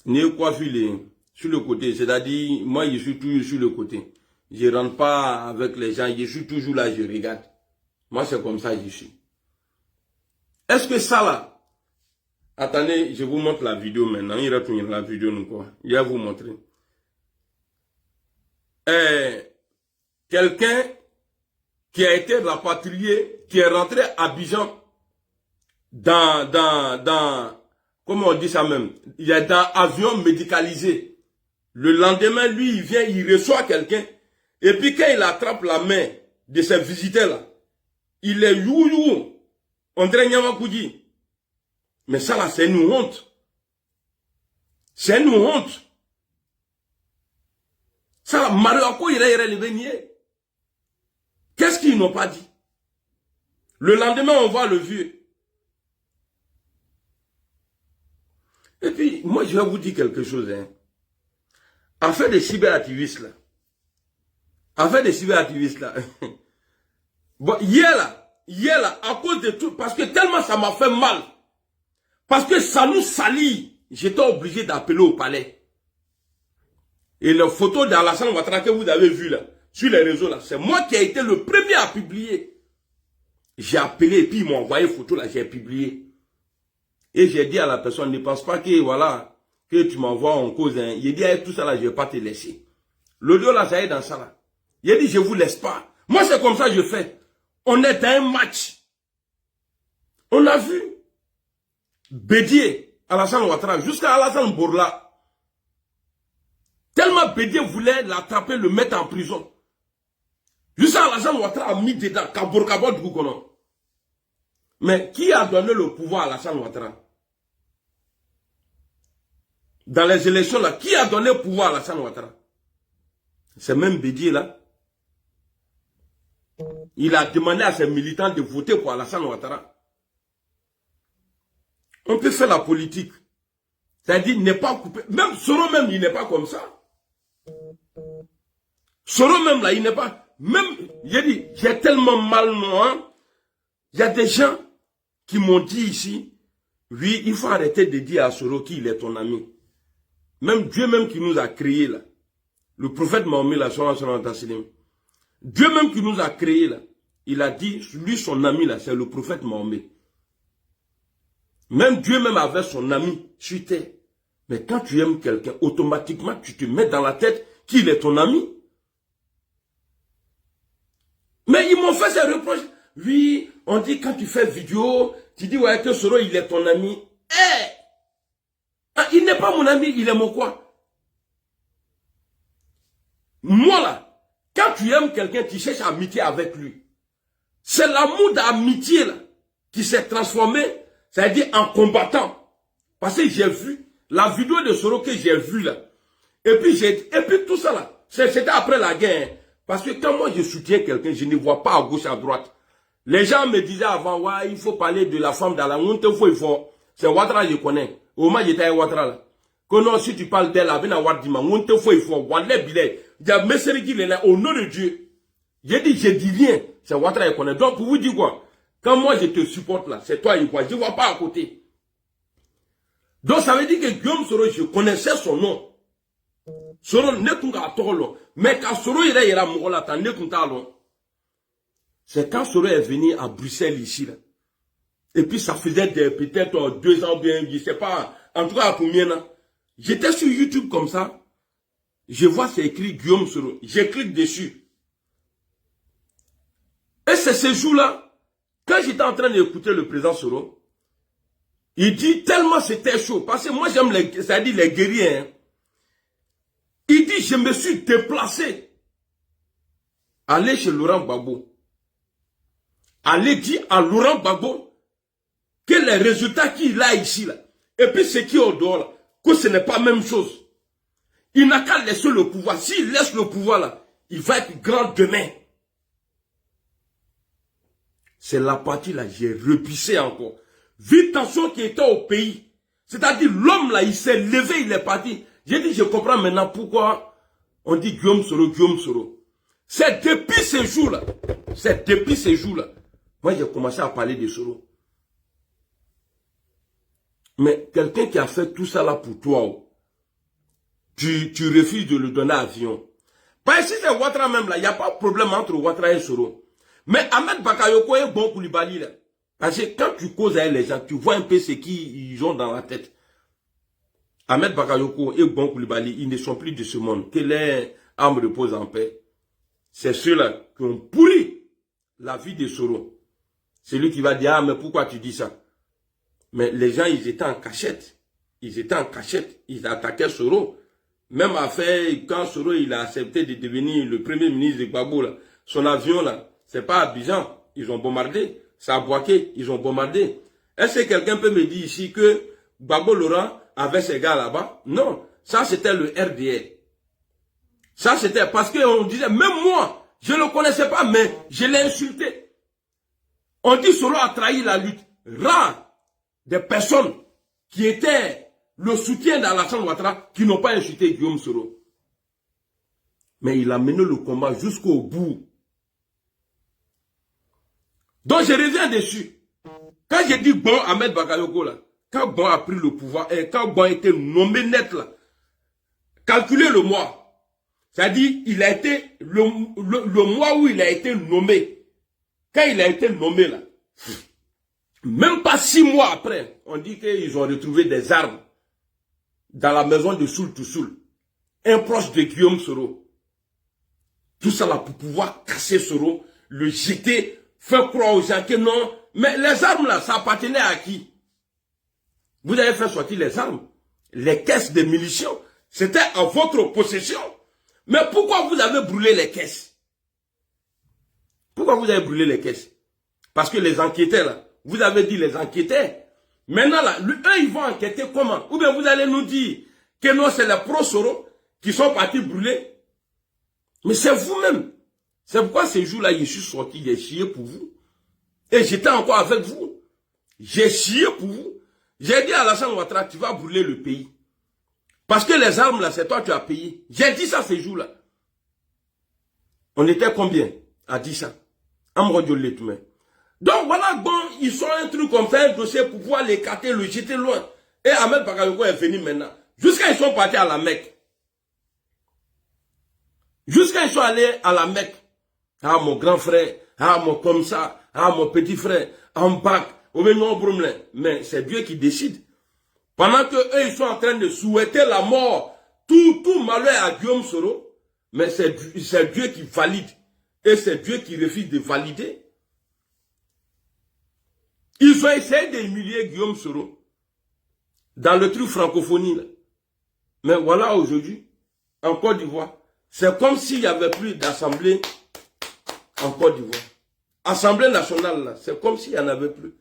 Speaker 2: Né coiffure sur le côté. C'est-à-dire, moi je suis toujours sur le côté. Je ne rentre pas avec les gens. Je suis toujours là, je regarde. Moi c'est comme ça que je suis. Est-ce que ça là, attendez, je vous montre la vidéo maintenant. Il retourne la vidéo nous quoi. Je vais vous montrer. Quelqu'un qui a été rapatrié, qui est rentré à Abidjan comment on dit ça même, il est dans avion médicalisé. Le lendemain, lui, il vient, il reçoit quelqu'un. Et puis quand il attrape la main de ses visiteurs là, il est you. On dirait Nyamakoudi. Mais ça là, c'est une honte. C'est une honte. Ça là, Mariako, il est relevé. Qu'est-ce qu'ils n'ont pas dit? Le lendemain, on voit le vieux. Et puis, moi, je vais vous dire quelque chose. Hein. Affaire des cyberactivistes, là. Bon, hier, là, à cause de tout, parce que tellement ça m'a fait mal. Parce que ça nous salit. J'étais obligé d'appeler au palais. Et la photo d'Alassane Ouattara que vous avez vu, là, sur les réseaux, là, c'est moi qui ai été le premier à publier. J'ai appelé et puis ils m'ont envoyé photo, là, j'ai publié. Et j'ai dit à la personne, ne pense pas que, voilà, que tu m'envoies en cause. Hein. Il dit, tout ça là, je ne vais pas te laisser. L'audio là, ça est dans ça là. Il dit, je ne vous laisse pas. Moi, c'est comme ça que je fais. On est dans un match. On a vu Bédier, Alassane Ouattara, jusqu'à Alassane Bourla. Tellement Bédier voulait l'attraper, le mettre en prison. Jusqu'à Alassane Ouattara a mis dedans, Kabourkabo du Goukonon. Mais qui a donné le pouvoir à Alassane Ouattara? Dans les élections là, qui a donné le pouvoir à Alassane Ouattara? C'est même Bédier là. Il a demandé à ses militants de voter pour Alassane Ouattara. On peut faire la politique. C'est-à-dire ne pas couper. Même Soro même, il n'est pas comme ça. Soro même là, il n'est pas. Même, j'ai dit, j'ai tellement mal moi. Il y a des gens qui m'ont dit ici, oui, il faut arrêter de dire à Soro qu'il est ton ami. Même Dieu même qui nous a créés là. Le prophète Mahomet là, Dieu même qui nous a créés là. Il a dit, lui son ami là, c'est le prophète Mahomet. Même Dieu même avait son ami sur terre. Mais quand tu aimes quelqu'un, automatiquement tu te mets dans la tête qu'il est ton ami. Mais ils m'ont fait ces reproches. Oui, on dit quand tu fais vidéo, tu dis ouais que Soro il est ton ami. Il n'est n'est pas mon ami, il est mon quoi? Moi là, quand tu aimes quelqu'un, tu cherches amitié avec lui. C'est l'amour d'amitié là qui s'est transformé, c'est-à-dire en combattant. Parce que j'ai vu la vidéo de Soro que j'ai vue là. Et puis tout ça là, c'était après la guerre. Hein. Parce que quand moi je soutiens quelqu'un, je ne vois pas à gauche, à droite. Les gens me disaient avant, ouais, il faut parler de la femme dans la honte, il faut. C'est Ouattara, je connais. Au moins, j'étais à Ouattara là. Que non, si tu parles d'elle, avec la Ouattara, honte, il faut. Wallet, bilet. Au nom de Dieu. J'ai dit, je dis rien. C'est Ouattara, je connais. Donc, pour vous dire quoi? Quand moi je te supporte là, c'est toi et quoi. Je ne vois pas à côté. Donc, ça veut dire que Guillaume Soro, je connaissais son nom. Soro ne kunga tolo. Mais quand Soro il est mogola, t'en ne kunga long. C'est quand Soro est venu à Bruxelles ici là. Et puis ça faisait peut-être 2 ans bien, je sais pas. En tout cas, à combien là. J'étais sur YouTube comme ça. Je vois c'est écrit Guillaume Soro. Je clique dessus. Et c'est ce jour-là, quand j'étais en train d'écouter le président Soro, il dit tellement c'était chaud. Parce que moi j'aime c'est-à-dire les guerriers. Hein. Il dit, je me suis déplacé. Aller chez Laurent Gbagbo. Aller dire à Laurent Gbagbo que les résultats qu'il a ici, là, et puis ce qui est au dehors, là, que ce n'est pas la même chose. Il n'a qu'à laisser le pouvoir. S'il laisse le pouvoir, là, il va être grand demain. C'est la partie là, j'ai repissé encore. Vu tension qui était au pays. C'est-à-dire, l'homme là, il s'est levé, il est parti. J'ai dit, je comprends maintenant pourquoi on dit Guillaume Soro, Guillaume Soro. C'est depuis ces jours-là. C'est depuis ces jours-là. Moi, j'ai commencé à parler de Soro. Mais quelqu'un qui a fait tout ça là pour toi, tu refuses de le donner à avion. Parce que si c'est Ouattara même là, il n'y a pas de problème entre Ouattara et Soro. Mais Ahmed Bakayoko est bon Koulibaly là. Parce que quand tu causes avec les gens, tu vois un peu ce qu'ils ont dans la tête. Ahmed Bakayoko et Bon Koulibaly, ils ne sont plus de ce monde. Que les âmes reposent en paix. C'est ceux-là qui ont pourri la vie de Soro. C'est lui qui va dire, ah mais pourquoi tu dis ça? Mais les gens, ils étaient en cachette. Ils étaient en cachette. Ils attaquaient Soro. Même quand Soro il a accepté de devenir le premier ministre de Gbagbo, là, son avion, là, c'est pas Abidjan. Ils ont bombardé. C'est à Boaké, ils ont bombardé. Est-ce que quelqu'un peut me dire ici que Gbagbo Laurent avait ces gars là-bas? Non. Ça, c'était le RDR. Ça, c'était parce qu'on disait, même moi, je ne le connaissais pas, mais je l'ai insulté. On dit Soro a trahi la lutte. Rare des personnes qui étaient le soutien d'Alassane Ouattara qui n'ont pas insulté Guillaume Soro. Mais il a mené le combat jusqu'au bout. Donc je reviens dessus. Quand j'ai dit Bon Ahmed Bakayoko là, quand Bon a pris le pouvoir, et quand Bon a été nommé net là, calculez le mois. C'est-à-dire, il a été, le mois où il a été nommé, quand il a été nommé là, même pas 6 mois après, on dit qu'ils ont retrouvé des armes dans la maison de Soul to Soul. Un proche de Guillaume Soro. Tout ça là pour pouvoir casser Soro, le jeter, faire croire aux gens que non. Mais les armes là, ça appartenait à qui? Vous avez fait sortir les armes. Les caisses de munitions, c'était en votre possession. Mais pourquoi vous avez brûlé les caisses? Pourquoi vous avez brûlé les caisses? Parce que les enquêteurs là, vous avez dit les enquêteurs. Maintenant là, eux ils vont enquêter comment? Ou bien vous allez nous dire que non, c'est les pro-Soro qui sont partis brûler. Mais c'est vous-même. C'est pourquoi ces jours-là, je suis sorti, j'ai chié pour vous. Et j'étais encore avec vous. J'ai chié pour vous. J'ai dit à Alassane Ouattara, tu vas brûler le pays. Parce que les armes là, c'est toi qui as payé. J'ai dit ça ces jours-là. On était combien à dire ça? Donc voilà, bon, ils sont un truc comme ça, un dossier pour pouvoir l'écarter, le jeter loin. Et Ahmed Bakayoko est venu maintenant. Jusqu'à ils sont partis à la Mecque. Jusqu'à ils sont allés à la Mecque. Ah mon grand frère, ah mon comme ça, ah mon petit frère, en bac, mais c'est Dieu qui décide. Pendant que eux ils sont en train de souhaiter la mort, tout malheur à Guillaume Soro, mais c'est Dieu qui valide. Et c'est Dieu qui refuse de valider. Ils ont essayé d'humilier Guillaume Soro dans le truc francophonie. Là. Mais voilà aujourd'hui, en Côte d'Ivoire, c'est comme s'il n'y avait plus d'assemblée en Côte d'Ivoire. Assemblée nationale, là, c'est comme s'il n'y en avait plus.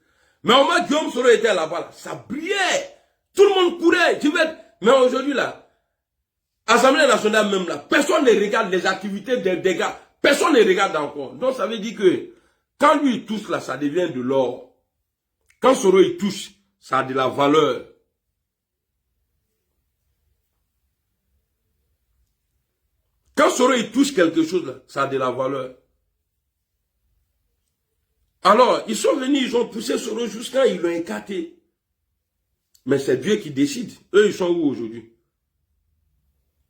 Speaker 2: Mais au moins, Guillaume Soro était là-bas, là. Ça brillait. Tout le monde courait. Mais aujourd'hui, là, Assemblée nationale même, là, personne ne regarde les activités des gars. Personne ne regarde encore. Donc, ça veut dire que quand lui, il touche, là, ça devient de l'or. Quand Soro, il touche, ça a de la valeur. Quand Soro, il touche quelque chose, là, ça a de la valeur. Alors, ils sont venus, ils ont poussé Soro jusqu'à ils l'ont écarté. Mais c'est Dieu qui décide. Eux, ils sont où aujourd'hui?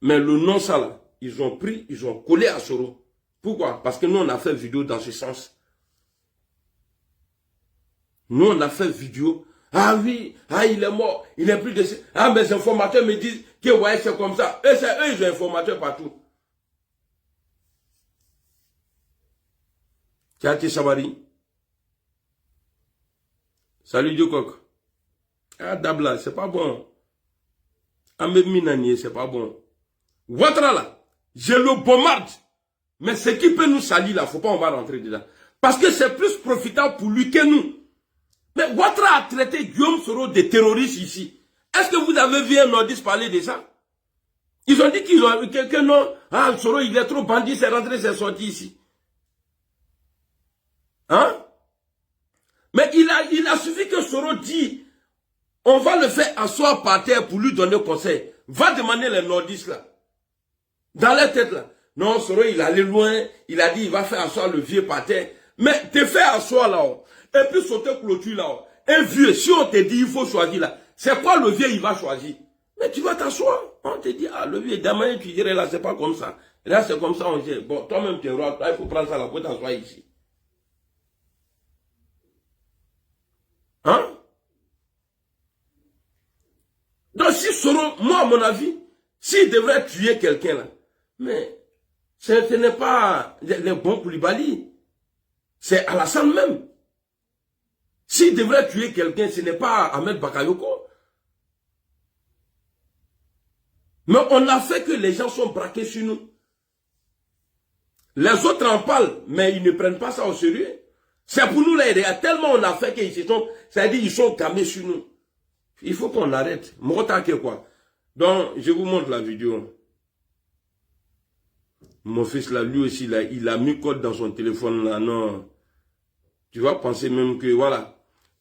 Speaker 2: Mais le nom, ça là, ils ont pris, ils ont collé à Soro. Pourquoi? Parce que nous, on a fait vidéo dans ce sens. Nous, on a fait vidéo. Ah oui, ah, il est mort, il n'est plus de... Ah, mes informateurs me disent que ouais, c'est comme ça. Eux, c'est eux, ils ont informateurs partout. Tiati Sabari. Salut Diokok. Ah, Dabla, c'est pas bon. Ahmed Minani, c'est pas bon. Ouattara là, je le bombarde. Mais ce qui peut nous salir là, faut pas on va rentrer dedans. Parce que c'est plus profitable pour lui que nous. Mais Ouattara a traité Guillaume Soro de terroriste ici. Est-ce que vous avez vu un nordiste parler de ça? Ils ont dit qu'ils ont que non. Ah, Soro, il est trop bandit, c'est rentré, c'est sorti ici. Hein? Mais il a suffi que Soro dit, on va le faire asseoir par terre pour lui donner conseil. Va demander les nordistes là. Dans leur tête là. Non, Soro, il allait loin. Il a dit, il va faire asseoir le vieux par terre. Mais te faire asseoir là-haut. Et puis sauter clôture là-haut. Un vieux, si on te dit, il faut choisir là. C'est quoi le vieux, il va choisir? Mais tu vas t'asseoir. On te dit, ah, le vieux, demain, tu dirais là, c'est pas comme ça. Et là, c'est comme ça, on dit, bon, toi-même, tu es roi. Là, il faut prendre ça là pour t'asseoir ici. Hein? Donc si Soro, moi à mon avis, s'il devrait tuer quelqu'un là, mais ce n'est pas les bons Koulibaly, c'est Alassane même. S'il devrait tuer quelqu'un, ce n'est pas Ahmed Bakayoko. Mais on a fait que les gens sont braqués sur nous. Les autres en parlent, mais ils ne prennent pas ça au sérieux. C'est pour nous là, il y a tellement on a fait qu'ils se sont, c'est-à-dire ils sont gamés sur nous. Il faut qu'on arrête. Quoi. Donc, je vous montre la vidéo. Mon fils là, lui aussi, là, il a mis code dans son téléphone là. Non. Tu vas penser même que, voilà.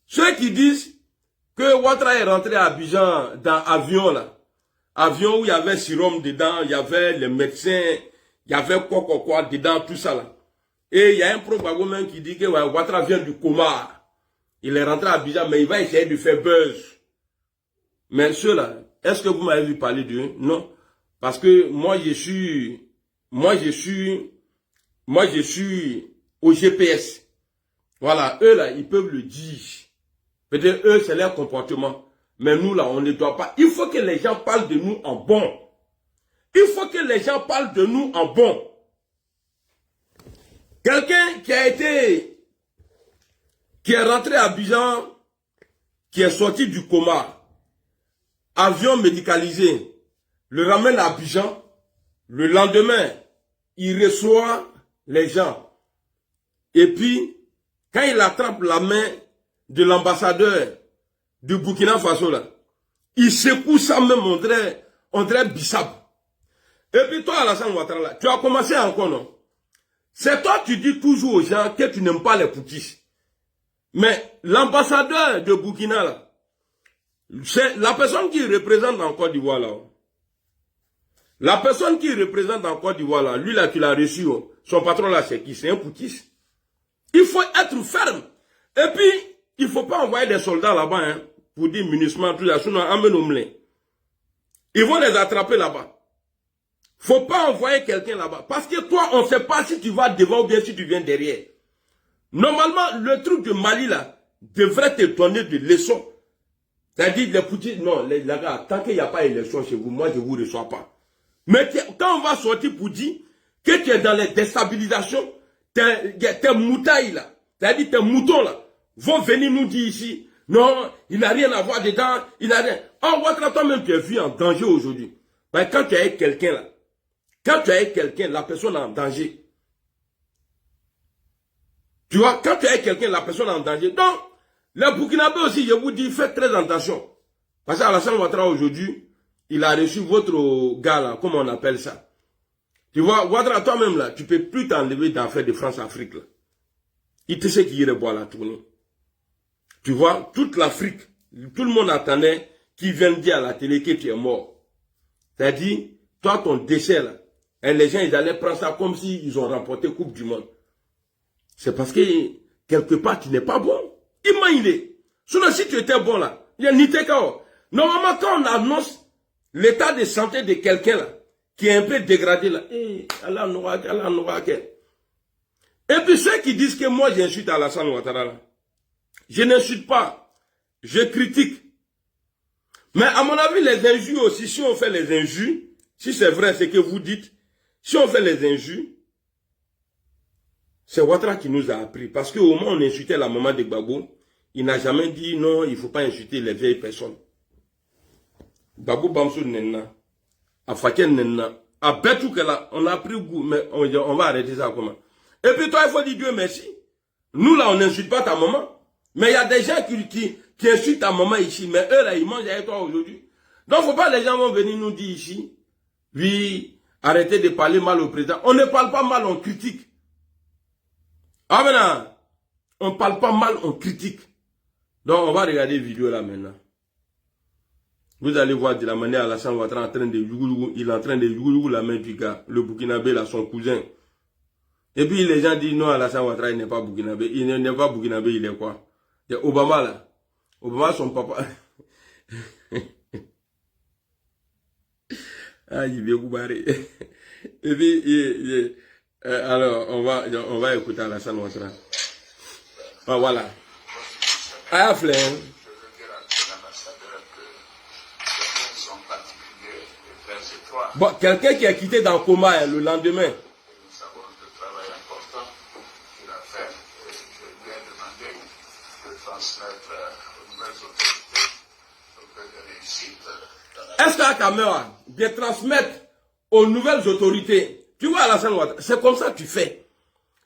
Speaker 2: Ceux qui disent que Ouattara est rentré à Abidjan dans avion là. Avion où il y avait sérum dedans, il y avait les médecins, il y avait quoi dedans, tout ça là. Et il y a un propagande qui dit que ouais, Ouattara vient du coma. Il est rentré à Abidjan, mais il va essayer de faire buzz. Mais ceux-là, est-ce que vous m'avez vu parler d'eux? Non. Parce que moi, je suis au GPS. Voilà, eux là, ils peuvent le dire. Peut-être eux, c'est leur comportement. Mais nous là, on ne doit pas. Il faut que les gens parlent de nous en bon. Il faut que les gens parlent de nous en bon. Quelqu'un qui est rentré à Abidjan, qui est sorti du coma, avion médicalisé, le ramène à Abidjan, le lendemain, il reçoit les gens. Et puis, quand il attrape la main de l'ambassadeur du Burkina Faso, là, il secoue ça même, on dirait Bissap. Et puis toi, Alassane Ouattara, là, tu as commencé encore, non? C'est toi qui dis toujours aux gens que tu n'aimes pas les poutistes. Mais l'ambassadeur de Burkina, là, c'est la personne qui représente en Côte d'Ivoire, là. La personne qui représente en Côte d'Ivoire, là, lui, là, tu l'as reçu, oh. Son patron, là, c'est qui? C'est un poutiste. Il faut être ferme. Et puis, il ne faut pas envoyer des soldats là-bas, hein, pour dire munissement, tout ça, sinon, emmène-nous. Ils vont les attraper là-bas. Faut pas envoyer quelqu'un là-bas. Parce que toi, on ne sait pas si tu vas devant ou bien si tu viens derrière. Normalement, le truc de Mali, là, devrait te donner des leçons. C'est-à-dire, les petits, non, les gars, tant qu'il n'y a pas d'élection chez vous, moi, je ne vous reçois pas. Mais quand on va sortir pour dire que tu es dans les déstabilisations, tes moutailles, là, c'est-à-dire tes moutons, là, vont venir nous dire ici, non, il n'a rien à voir dedans, il n'a rien. Oh, Ouattara, toi-même, tu es vu en danger aujourd'hui. Ben, quand tu es avec quelqu'un là, quand tu es avec quelqu'un, la personne est en danger. Tu vois, quand tu es avec quelqu'un, la personne est en danger. Donc, les Burkinabés aussi, je vous dis, faites très attention. Parce qu'Alassane Ouattara aujourd'hui, il a reçu votre gars là, comment on appelle ça. Tu vois, Ouattara, toi-même là, tu peux plus t'enlever d'affaires de France-Afrique là. Il te sait qu'il irait boire la tournée. Tu vois, toute l'Afrique, tout le monde attendait qu'il vienne dire à la télé que tu es mort. C'est-à-dire, toi, ton décès là, et les gens, ils allaient prendre ça comme s'ils ont remporté Coupe du Monde. C'est parce que, quelque part, tu n'es pas bon. Imaginez. Sinon, si tu étais bon là, il y a ni TKO. Normalement, quand on annonce l'état de santé de quelqu'un là, qui est un peu dégradé là, Allah n'aura qu'un. Et puis ceux qui disent que moi j'insulte Alassane Ouattara là, je n'insulte pas, je critique. Mais à mon avis, les injures aussi, si on fait les injures, si c'est vrai ce que vous dites, si on fait les injures, c'est Ouattara qui nous a appris. Parce qu'au moment où on insultait la maman de Gbagbo, il n'a jamais dit non, il ne faut pas insulter les vieilles personnes. Gbagbo Bamsou Nenna, à Faken Nenna, à Betoukela, on a pris goût, mais on va arrêter ça comment? Et puis toi, il faut dire Dieu merci. Nous là, on n'insulte pas ta maman. Mais il y a des gens qui insultent ta maman ici, mais eux là, ils mangent avec toi aujourd'hui. Donc, faut pas les gens vont venir nous dire ici, oui, arrêtez de parler mal au président. On ne parle pas mal, on critique. Ah maintenant, on ne parle pas mal, on critique. Donc, on va regarder la vidéo là maintenant. Vous allez voir de la manière Alassane Ouattara en train de yougou, il est en train de yougou la main du gars, le Burkinabé là, son cousin. Et puis les gens disent non, Alassane Ouattara il n'est pas Burkinabé. Il n'est pas Burkinabé, il est quoi? Il y a Obama là. Obama son papa. Ah, il vient vous barrer. Et puis, alors, on va écouter Alassane Ouattara. Ah, voilà. Ah, Fleur. Bon, quelqu'un qui a quitté dans le coma hein, le lendemain.
Speaker 3: Nous savons le travail important qu'il a fait. Je lui ai demandé de transmettre aux nouvelles autorités le peu de réussite.
Speaker 2: Est-ce qu'à Kamera, de transmettre aux nouvelles autorités, tu vois Alassane Ouattara, c'est comme ça que tu fais.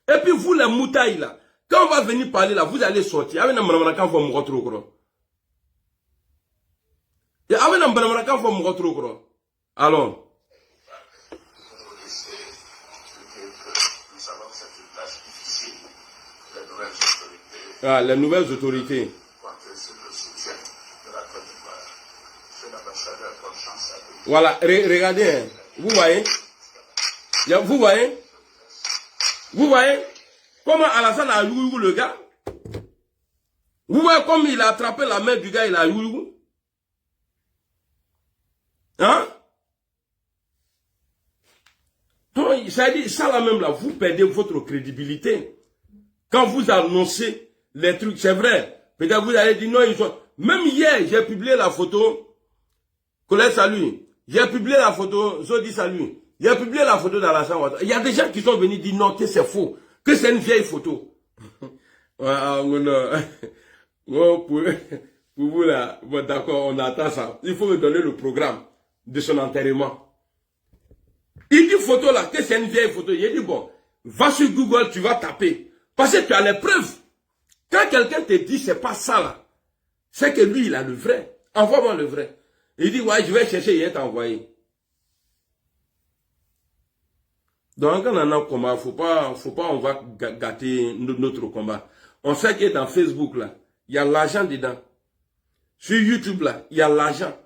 Speaker 2: Et puis vous les moutailles là, quand on va venir parler là, vous allez sortir. Avec un quand vous me retrouvez. Et avec un quand vous me retrouvez. Alors. Ah, les nouvelles autorités. Voilà, regardez, hein. Vous voyez? Vous voyez? Vous voyez? Comment Alassane a yougou le gars? Vous voyez comme il a attrapé la main du gars, il a yougou? Hein? Donc, ça dit, ça là même là, vous perdez votre crédibilité. Quand vous annoncez les trucs, c'est vrai. Peut-être vous allez dire non, ils sont. Même hier, j'ai publié la photo. Colette, salut. J'ai publié la photo. Zodi, salut. J'ai publié la photo d'Alassane Ouattara. Il y a des gens qui sont venus dire non, que c'est faux. Que c'est une vieille photo. Pour vous là, bon, d'accord, on attend ça. Il faut me donner le programme de son enterrement. Il dit photo là, que c'est une vieille photo. Il dit bon, va sur Google, tu vas taper. Parce que tu as les preuves. Quand quelqu'un te dit c'est pas ça là, c'est que lui il a le vrai. Envoie-moi le vrai. Il dit ouais, je vais chercher, il est envoyé. Donc on en a un combat, faut pas on va gâter notre combat. On sait que dans Facebook là, il y a l'argent dedans. Sur YouTube là, il y a l'argent.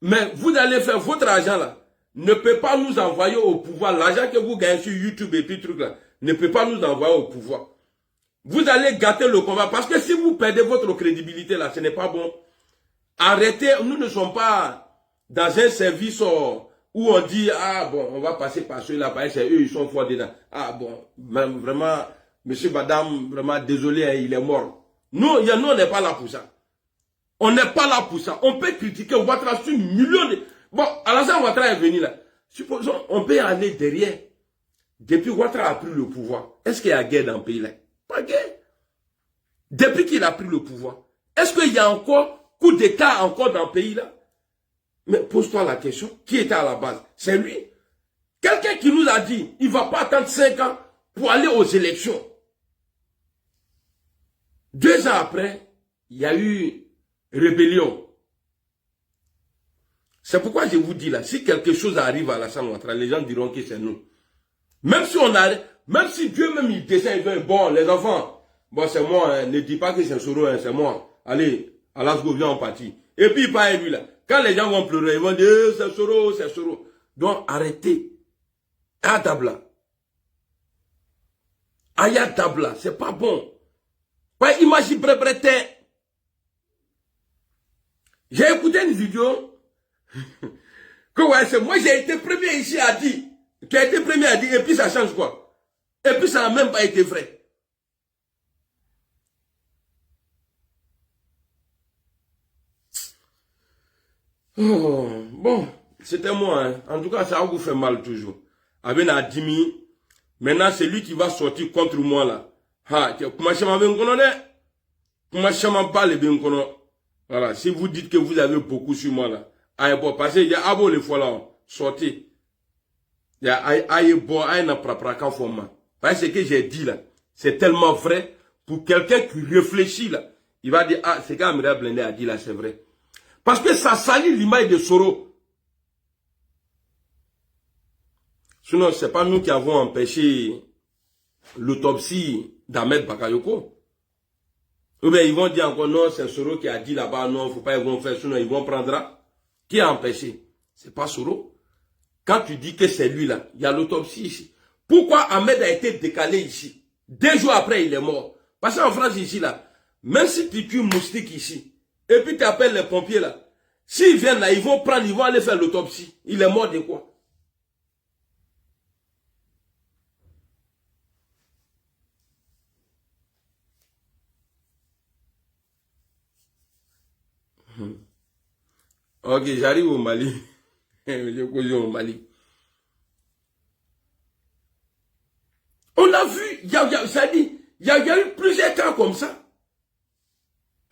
Speaker 2: Mais vous allez faire votre argent là, ne peut pas nous envoyer au pouvoir. L'argent que vous gagnez sur YouTube et puis truc là, ne peut pas nous envoyer au pouvoir. Vous allez gâter le combat. Parce que si vous perdez votre crédibilité là, ce n'est pas bon. Arrêtez, nous ne sommes pas dans un service où on dit, ah bon, on va passer par ceux-là, parce que eux, ils sont forts dedans. Ah bon, vraiment, monsieur, madame, vraiment désolé, hein, il est mort. Nous, on n'est pas là pour ça. On n'est pas là pour ça. On peut critiquer Ouattara sur millions de... Bon, Alassane Ouattara est venu là. Supposons, on peut aller derrière. Depuis Ouattara a pris le pouvoir, est-ce qu'il y a guerre dans le pays là? Pas guerre. Depuis qu'il a pris le pouvoir, est-ce qu'il y a encore coup d'État encore dans le pays là? Mais pose-toi la question, qui était à la base? C'est lui. Quelqu'un qui nous a dit, il ne va pas attendre 5 ans pour aller aux élections. 2 ans après, il y a eu rébellion. C'est pourquoi je vous dis là, si quelque chose arrive à l'Assane Ouattara, les gens diront que c'est nous. Même si on a, même si Dieu même il descend, il veut, bon, les enfants, bon, c'est moi, hein, ne dis pas que c'est Soro, hein, c'est moi. Allez, Alasgo, viens en partie. Et puis il part lui là. Quand les gens vont pleurer, ils vont dire, c'est Soro, c'est Soro. Donc arrêtez. Adabla. Ayadabla, c'est pas bon. Pas imagine prêt. J'ai écouté une vidéo que ouais, c'est moi j'ai été premier ici à dire. Tu as été premier à dire et puis ça change quoi? Et puis ça n'a même pas été vrai. Oh, bon, c'était moi. Hein. En tout cas, ça vous fait mal toujours. Avec Adimi, maintenant c'est lui qui va sortir contre moi là. Voilà, si vous dites que vous avez beaucoup sur moi là, aïe bon, parce qu'il y a abo les fois là, sortez. Il y a aïe bon, aïe na prapraka format. Parce que ce que j'ai dit là, c'est tellement vrai. Pour quelqu'un qui réfléchit là, il va dire, ah, c'est qu'Amira Blende a dit là, c'est vrai. Parce que ça salit l'image de Soro. Sinon, c'est pas nous qui avons empêché l'autopsie d'Ahmed Bakayoko. Ou bien ils vont dire encore non, c'est Soro qui a dit là-bas, non, faut pas, ils vont faire, sinon ils vont prendre. Qui a empêché? C'est pas Soro. Quand tu dis que c'est lui là, il y a l'autopsie ici. Pourquoi Ahmed a été décalé ici? 2 jours après, il est mort. Parce qu'en France ici là, même si tu tues moustique ici, et puis tu appelles les pompiers là, s'ils viennent là, ils vont prendre, ils vont aller faire l'autopsie. Il est mort de quoi? Ok, j'arrive au Mali. Je cause au Mali. On a vu, il y a eu plusieurs cas comme ça.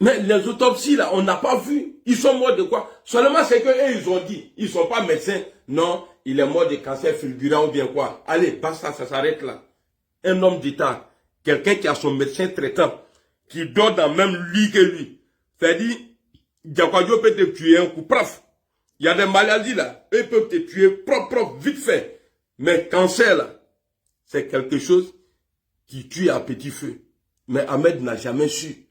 Speaker 2: Mais les autopsies là, on n'a pas vu. Ils sont morts de quoi? Seulement c'est que eux, ils ont dit. Ils ne sont pas médecins. Non, il est mort de cancer fulgurant ou bien quoi. Allez, basta, ça s'arrête là. Un homme d'État, quelqu'un qui a son médecin traitant, qui dort dans le même lit que lui. C'est-à-dire, Diakwadio peut te tuer un coup, prof. Il y a des maladies là, eux peuvent te tuer propre, vite fait. Mais cancer là, c'est quelque chose qui tue à petit feu. Mais Ahmed n'a jamais su.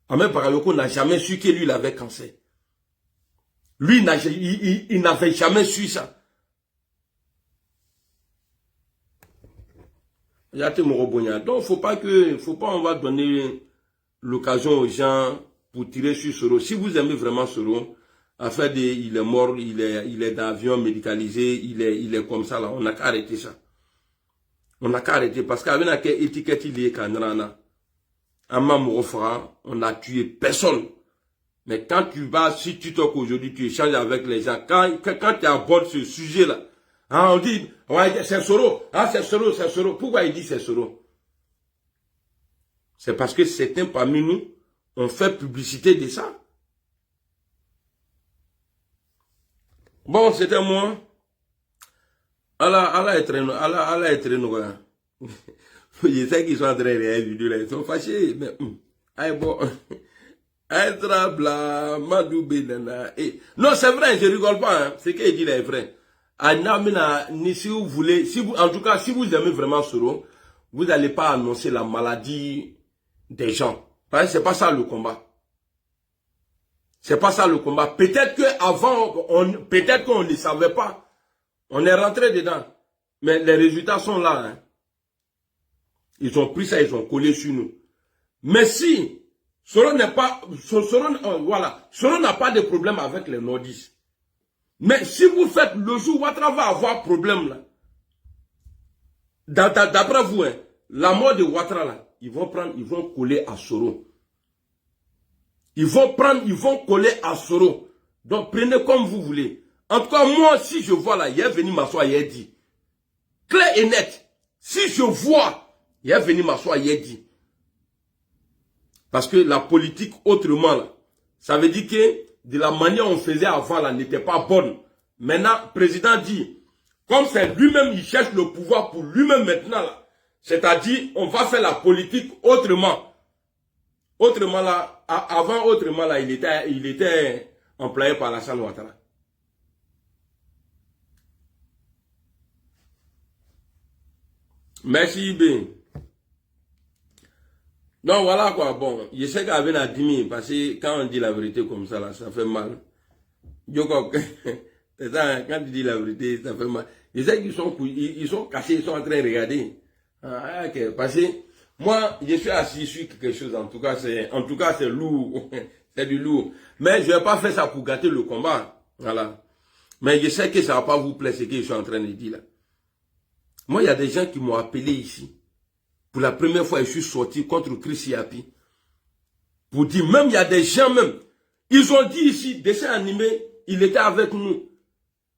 Speaker 2: Ahmed Bakayoko n'a jamais su que lui il avait cancer. Lui, il n'avait jamais su ça. Donc, faut pas, on va donner l'occasion aux gens pour tirer sur Soro. Si vous aimez vraiment Soro, il est mort, il est dans l'avion médicalisé, il est comme ça là, on n'a qu'à arrêter ça. On n'a qu'à arrêter parce qu'avec la étiquette il est canrana, on n'a tué personne. Mais quand tu vas, si tu toques aujourd'hui, tu échanges avec les gens, quand tu abordes ce sujet là, hein, on dit, ouais, c'est Soro, ah, c'est Soro, c'est Soro. Pourquoi il dit c'est Soro? C'est parce que certains parmi nous ont fait publicité de ça. Bon, c'était moi. Allah est très noir. Je sais qu'ils sont en train de réagir là, ils sont fâchés, mais aïe bon. Non, c'est vrai, je rigole pas, hein. Ce qu'il dit là est vrai. Si vous voulez, en tout cas, si vous aimez vraiment Soro, vous n'allez pas annoncer la maladie des gens. Parce que c'est pas ça le combat. C'est pas ça le combat. Peut-être qu'avant, peut-être qu'on ne savait pas. On est rentré dedans. Mais les résultats sont là. Hein. Ils ont pris ça, ils ont collé sur nous. Mais si Soro n'est pas, voilà, Soro n'a pas de problème avec les nordistes. Mais si vous faites le jour où Ouattara va avoir problème là, d'après vous, hein, la mort de Ouattara là, ils vont coller à Soro. Ils vont coller à Soro. Donc prenez comme vous voulez. En tout cas, moi, si je vois là, il est venu m'asseoir, il a dit. Clair et net. Si je vois, il est venu m'asseoir, il a dit. Parce que la politique autrement là, ça veut dire que de la manière on faisait avant là n'était pas bonne. Maintenant, le président dit, comme c'est lui-même, il cherche le pouvoir pour lui-même maintenant là. C'est-à-dire, on va faire la politique autrement. Autrement là, avant autrement là, il était employé par Alassane Ouattara. Merci Ben. Non, voilà quoi. Bon, je sais qu'avec la dimi, parce que quand on dit la vérité comme ça, là, ça fait mal. C'est ça, quand tu dis la vérité, ça fait mal. Je sais qu'ils sont cachés, ils sont en train de regarder. Ah, ok. Parce que moi, je suis assis sur quelque chose, en tout cas, c'est lourd. C'est du lourd. Mais je ne vais pas faire ça pour gâter le combat. Voilà. Mais je sais que ça ne va pas vous plaire ce que je suis en train de dire là. Moi, il y a des gens qui m'ont appelé ici. Pour la première fois, je suis sorti contre Chris Yapi. Pour dire, même il y a des gens même, ils ont dit ici, dessin animé, il était avec nous.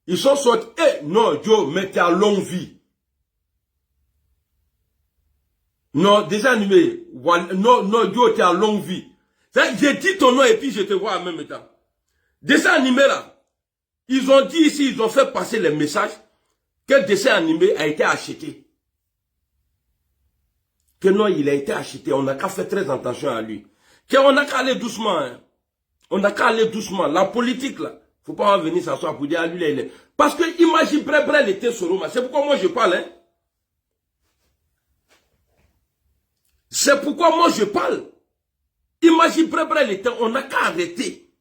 Speaker 2: Ils sont sortis, non, Joe, mais tu as longue vie. Non, dessin animé, non, Joe, tu as longue vie. J'ai dit ton nom et puis je te vois en même temps. Dessin animé là, ils ont dit ici, ils ont fait passer les messages que le dessin animé a été acheté. Que non, il a été acheté. On n'a qu'à faire très attention à lui. On n'a qu'à aller doucement. Hein. On n'a qu'à aller doucement. La politique, là, faut pas venir s'asseoir pour dire à lui, là, il est. Parce que imagine, Bré était Soroma. C'est pourquoi moi je parle. Hein. C'est pourquoi moi je parle. Imagine, Bré était. On n'a qu'à arrêter.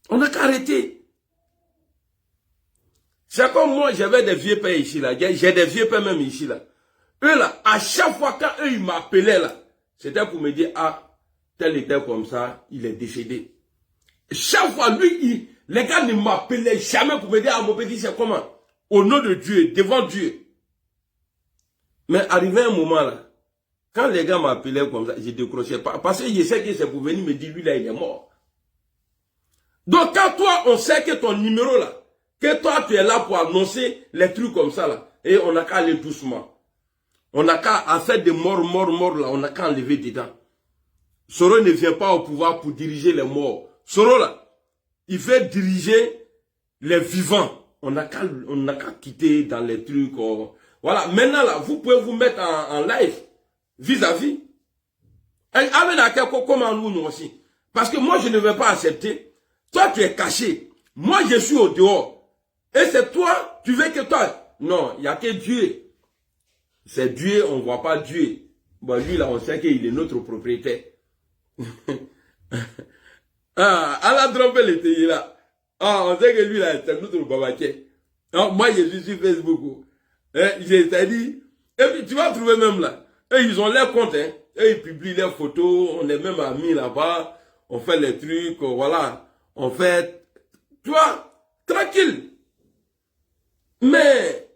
Speaker 2: On n'a qu'à arrêter. C'est comme moi, j'avais des vieux pères ici, là. J'ai des vieux pères même ici, là. Eux là, à chaque fois quand eux ils m'appelaient là, c'était pour me dire, ah, tel et tel comme ça, il est décédé. Chaque fois, lui, les gars ne m'appelaient jamais pour me dire, ah, mon petit, c'est comment? Au nom de Dieu, devant Dieu. Mais arrivé un moment là, quand les gars m'appelaient comme ça, je décrochais pas. Parce que je sais que c'est pour venir me dire, lui là, il est mort. Donc quand toi, on sait que ton numéro là, que toi, tu es là pour annoncer les trucs comme ça là, et on n'a qu'à aller doucement. On n'a qu'à faire des morts là, on n'a qu'à enlever dedans. Soro ne vient pas au pouvoir pour diriger les morts. Soro là, il veut diriger les vivants. On n'a qu'à quitter dans les trucs. Voilà, maintenant là, vous pouvez vous mettre en live vis-à-vis. Comment nous aussi. Parce que moi je ne vais pas accepter. Toi tu es caché. Moi je suis au dehors. Et c'est toi, tu veux que toi. Non, il n'y a que Dieu. C'est Dieu, on ne voit pas Dieu. Bon, lui, là, on sait qu'il est notre propriétaire. Ah, à la trompe, il était là. Ah, on sait que lui, là, c'est notre babaquet. Ah, moi, je suis sur Facebook. C'est-à-dire, et puis, tu vas trouver même là. Et ils ont leur compte, hein. Et ils publient leurs photos. On est même amis là-bas. On fait les trucs, voilà. On fait, tu vois, tranquille. Mais,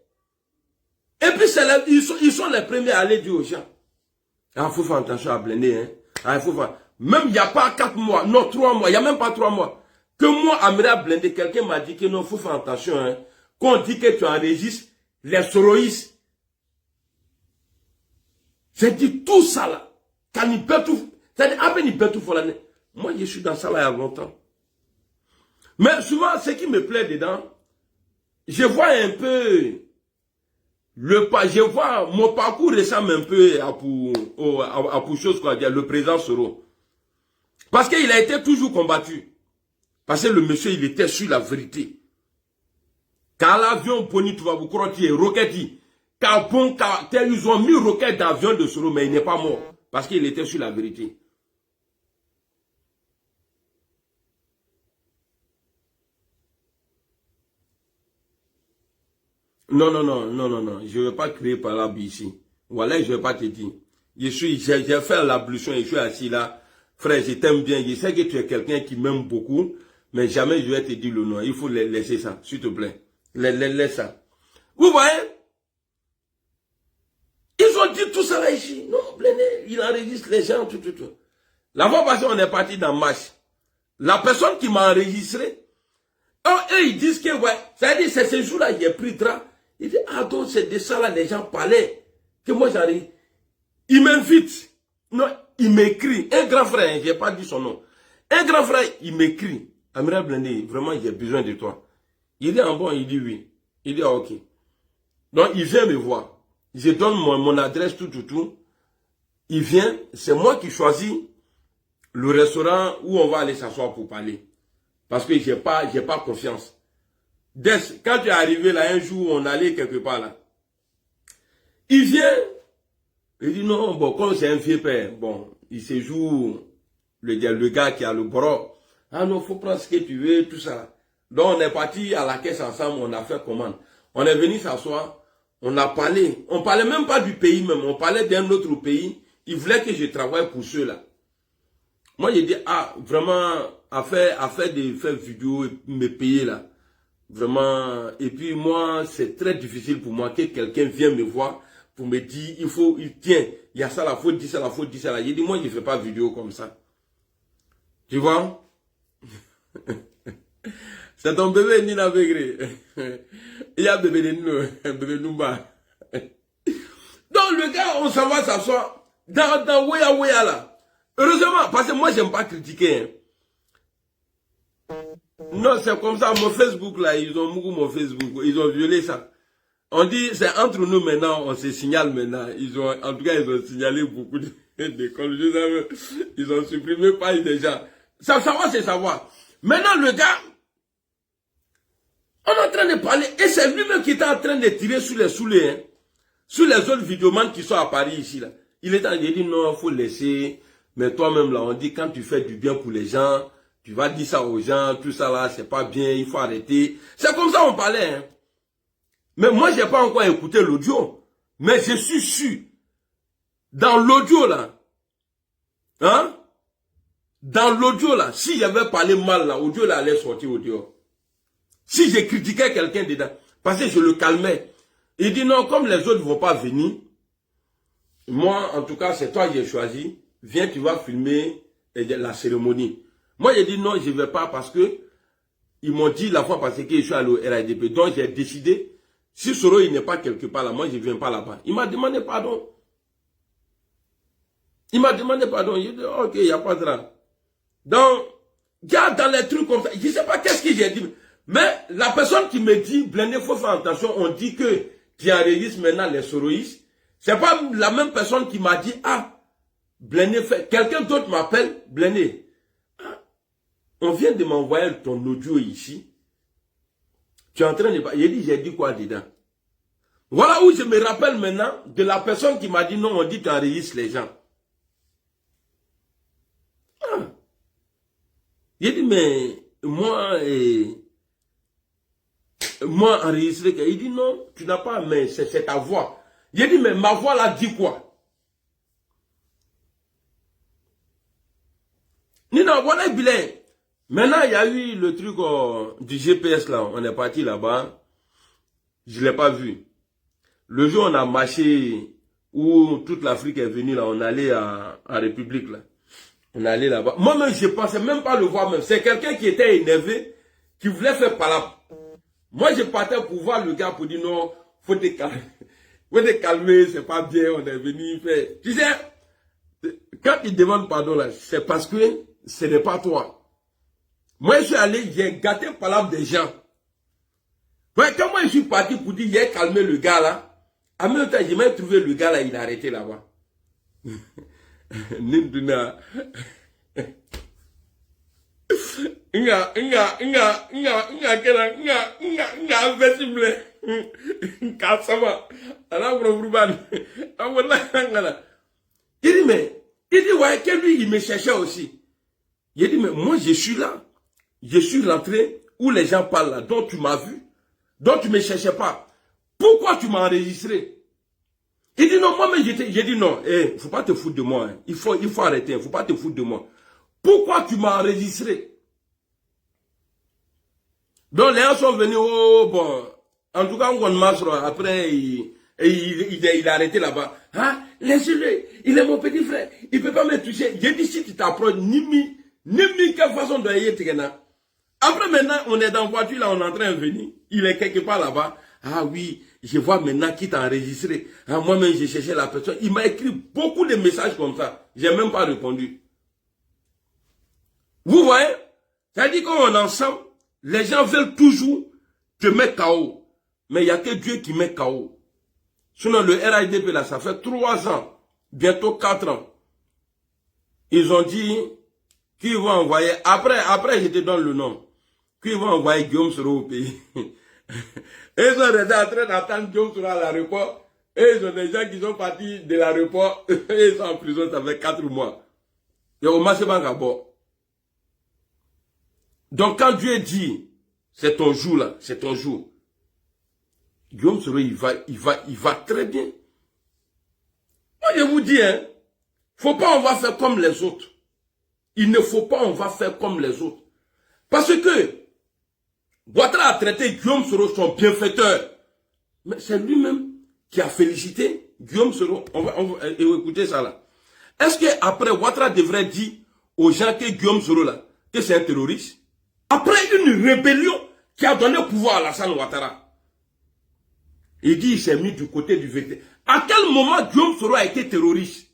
Speaker 2: et puis, ils sont les premiers à aller dire aux gens. Ah, il faut faire attention à Blindé, hein. Ah, il faut faire. Même il n'y a pas 4 mois, non, 3 mois, il n'y a même pas 3 mois. Que moi, Amira Blindé, quelqu'un m'a dit que non, il faut faire attention, hein. Quand on dit que tu enregistres les soroïstes. J'ai dit tout ça là. Quand il peut tout, c'est-à-dire, à peine il peut tout faire l'année. Moi, je suis dans ça là il y a longtemps. Mais souvent, ce qui me plaît dedans, je vois un peu. Je vois mon parcours ressemble un peu pour chose quoi dire, le président Soro. Parce qu'il a été toujours combattu. Parce que le monsieur, il était sur la vérité. Quand l'avion Pony Touaboukroti et Roquetti, ils ont mis roquette d'avion de Soro, mais il n'est pas mort. Parce qu'il était sur la vérité. Non, je ne vais pas créer par là ici. Voilà, je ne vais pas te dire. J'ai fait l'ablution et je suis assis là. Frère, je t'aime bien. Je sais que tu es quelqu'un qui m'aime beaucoup, mais jamais je vais te dire le nom. Il faut laisser ça, s'il te plaît. Laisse ça. Vous voyez? Ils ont dit tout ça là ici. Non, Blindé, il enregistre les gens, tout. La fois passée, on est parti dans Marche. La personne qui m'a enregistré, eux, ils disent que, ouais, ça veut dire, c'est ce jour-là, il a pris drap. Il dit, ah donc c'est de ça là, les gens parlaient. Que moi j'arrive. Il m'invite. Non, il m'écrit. Un grand frère, je n'ai pas dit son nom. Un grand frère, il m'écrit, Amiral Blindé, vraiment, j'ai besoin de toi. Il est en bon, il dit oui. Il dit, ah, ok. Donc, il vient me voir. Je donne mon adresse, tout. Il vient, c'est moi qui choisis le restaurant où on va aller s'asseoir pour parler. Parce que j'ai pas confiance. Quand tu es arrivé là, un jour, on allait quelque part là. Il vient, il dit non, bon, comme c'est un vieux père, bon, il se joue le gars qui a le bras. Ah non, faut prendre ce que tu veux, tout ça. Donc on est parti à la caisse ensemble, on a fait commande. On est venu s'asseoir, on a parlé. On parlait même pas du pays même, on parlait d'un autre pays. Il voulait que je travaille pour ceux-là. Moi j'ai dit, ah, vraiment, à faire des vidéos, me payer là. Vraiment, et puis moi, c'est très difficile pour moi que quelqu'un vienne me voir pour me dire, tiens, il y a ça là, faut dire ça là, faut dire ça là. J'ai dit, moi je ne fais pas vidéo comme ça. Tu vois? C'est ton bébé Nina Begré. Il y a bébé Numba. Donc le gars, on s'en va s'asseoir dans Ouya là. Heureusement, parce que moi j'aime pas critiquer. Hein. Non, c'est comme ça, mon Facebook là, ils ont mouillé mon Facebook, ils ont violé ça. On dit, c'est entre nous maintenant, on se signale maintenant. En tout cas, ils ont signalé beaucoup d'écoles. Ils ont supprimé pas déjà. Ça va, c'est savoir. Maintenant, le gars, on est en train de parler, et c'est lui-même qui était en train de tirer sur les saoulés, hein, sur les autres vidéomans qui sont à Paris ici, là. Il est en train de dire, non, il faut laisser, mais toi-même, là, on dit, quand tu fais du bien pour les gens, tu vas dire ça aux gens, tout ça, là, c'est pas bien, il faut arrêter. C'est comme ça qu'on parlait, hein. Mais moi, j'ai pas encore écouté l'audio, mais je suis sûr, dans l'audio, là, hein, dans l'audio, là, si j'avais parlé mal, là, l'audio, là, allait sortir audio. Si je critiquais quelqu'un dedans, parce que je le calmais, il dit non, comme les autres ne vont pas venir, moi, en tout cas, c'est toi que j'ai choisi, viens, tu vas filmer la cérémonie. Moi, j'ai dit non, je ne vais pas parce que ils m'ont dit la fois passée que je suis allé au RADP. Donc, j'ai décidé, si Soro il n'est pas quelque part là, moi, je ne viens pas là-bas. Il m'a demandé pardon. Il m'a demandé pardon. J'ai dit, ok, il n'y a pas de drame. Donc, garde dans les trucs comme ça. Je ne sais pas qu'est-ce que j'ai dit. Mais la personne qui me dit, Blindé, il faut faire attention, on dit que tu enregistres maintenant les soroïstes. C'est pas la même personne qui m'a dit, ah, Blindé, quelqu'un d'autre m'appelle, Blindé. Ah, on vient de m'envoyer ton audio ici. Tu es en train de... J'ai dit quoi dedans? Voilà où je me rappelle maintenant de la personne qui m'a dit, non, on dit que tu enregistres les gens. Ah. J'ai dit, mais moi, enregistré, il dit non, tu n'as pas, mais c'est ta voix. J'ai dit, mais ma voix là dit quoi? Nina, voilà le bilan. Maintenant, il y a eu le truc du GPS là, on est parti là-bas. Je ne l'ai pas vu. Le jour où on a marché, où toute l'Afrique est venue là, on allait en République là. On allait là-bas. Moi-même, je ne pensais même pas le voir même. C'est quelqu'un qui était énervé, qui voulait faire palabre. Moi, je partais pour voir le gars pour dire non, faut te calmer. Faut te calmer, c'est pas bien, on est venu faire. Tu sais, quand il demande pardon là, c'est parce que ce n'est pas toi. Moi, je suis allé, j'ai gâté la parole des gens. Ouais, quand moi je suis parti pour dire, j'ai calmé le gars là, en même temps, j'ai même trouvé le gars là, il a arrêté là-bas. Ninduna. Inga invisible. Kasama. Alors, il dit, mais, ouais, que lui, il me cherchait aussi. Il dit, mais moi, je suis là. Je suis rentré où les gens parlent là, dont tu m'as vu, dont tu ne me cherchais pas. Pourquoi tu m'as enregistré? Il dit non, moi-même, j'ai dit non, il ne faut pas te foutre de moi. Hein. Il faut arrêter, il ne faut pas te foutre de moi. Pourquoi tu m'as enregistré? Donc les gens sont venus, oh bon, en tout cas, on marche, après, il a arrêté là-bas. Hein? Laissez-le, il est mon petit frère, il ne peut pas me toucher. J'ai dit, si tu t'approches, ni quelle façon de y être. Après maintenant, on est dans la voiture, là, on est en train de venir. Il est quelque part là-bas. Ah oui, je vois maintenant qui t'a enregistré. Ah, moi-même, j'ai cherché la personne. Il m'a écrit beaucoup de messages comme ça. J'ai même pas répondu. Vous voyez? C'est-à-dire qu'on est ensemble, les gens veulent toujours te mettre KO. Mais il n'y a que Dieu qui met KO. Sinon, le RIDP, là, ça fait 3 ans, bientôt 4 ans. Ils ont dit qu'ils vont envoyer, après je te donne le nom, qu'ils vont envoyer Guillaume Soro au pays. Et ils sont restés en train d'attendre Guillaume Soro à l'aéroport. Et ils ont des gens qui sont partis de l'aéroport. Et ils sont en prison, ça fait 4 mois. Et au Massé-Bank à bord. Donc quand Dieu dit, c'est ton jour là, c'est ton jour. Guillaume Soro, il va très bien. Moi je vous dis, hein, faut pas on va faire comme les autres. Il ne faut pas on va faire comme les autres. Parce que Ouattara a traité Guillaume Soro son bienfaiteur. Mais c'est lui-même qui a félicité Guillaume Soro. On va écouter ça là. Est-ce qu'après Ouattara devrait dire aux gens que Guillaume Soro là, que c'est un terroriste? Après une rébellion qui a donné pouvoir à Alassane Ouattara. Il dit il s'est mis du côté du VT. À quel moment Guillaume Soro a été terroriste?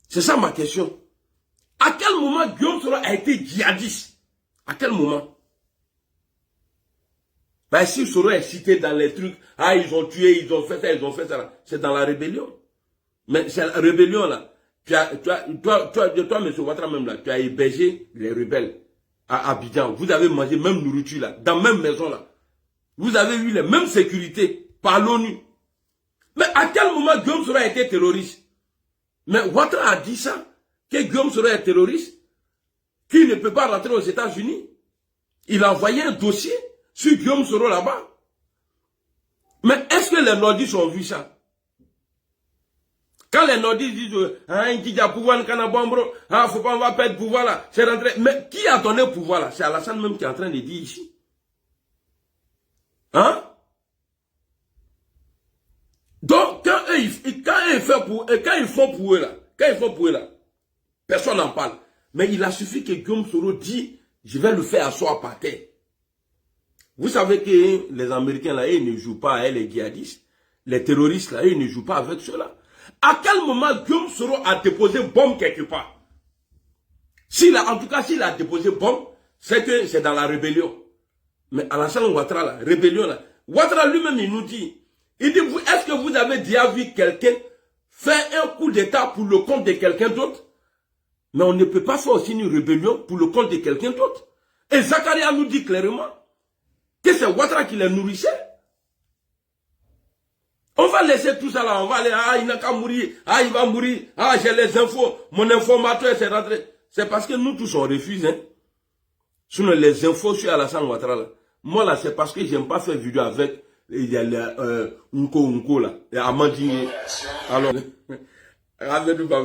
Speaker 2: C'est ça ma question. À quel moment Guillaume Soro a été djihadiste? À quel moment? Ben si Soro est cité dans les trucs, ah ils ont tué, ils ont fait ça, ils ont fait ça, c'est dans la rébellion. Mais c'est la rébellion là. Toi, M. Ouattara même là, tu as hébergé les rebelles à Abidjan. Vous avez mangé même nourriture là, dans la même maison là. Vous avez eu les mêmes sécurités par l'ONU. Mais à quel moment Guillaume Soro a été terroriste? Mais Ouattara a dit ça, que Guillaume Soro est terroriste, qu'il ne peut pas rentrer aux États-Unis. Il a envoyé un dossier sur Guillaume Soro là-bas. Mais est-ce que les nordistes ont vu ça? Quand les nordistes disent, il a pouvoir, faut pas, on va perdre pouvoir là, c'est rentré. Mais qui a donné pouvoir là? C'est Alassane même qui est en train de dire ici. Hein? Donc, quand ils font pour eux là, personne n'en parle. Mais il a suffi que Guillaume Soro dise, je vais le faire asseoir par terre. Vous savez que les Américains là, ils ne jouent pas avec les djihadistes. Les terroristes là, ils ne jouent pas avec ceux-là. À quel moment Guillaume Soro a déposé bombe quelque part? En tout cas, s'il a déposé bombe, c'est que c'est dans la rébellion. Mais Alassane Ouattara, la rébellion là, Ouattara lui-même, il nous dit, il dit, est-ce que vous avez déjà vu quelqu'un faire un coup d'état pour le compte de quelqu'un d'autre? Mais on ne peut pas faire aussi une rébellion pour le compte de quelqu'un d'autre. Et Zakaria nous dit clairement que c'est Ouattara qui les nourrissait. On va laisser tout ça là, on va aller, il n'a qu'à mourir, il va mourir, j'ai les infos, mon informateur s'est rentré. C'est parce que nous tous on refuse, hein. Sinon les infos sur Alassane Ouattara là. Moi là, c'est parce que j'aime pas faire vidéo avec, il y a les, Unko là, et Amandine. Alors, avec-nous pas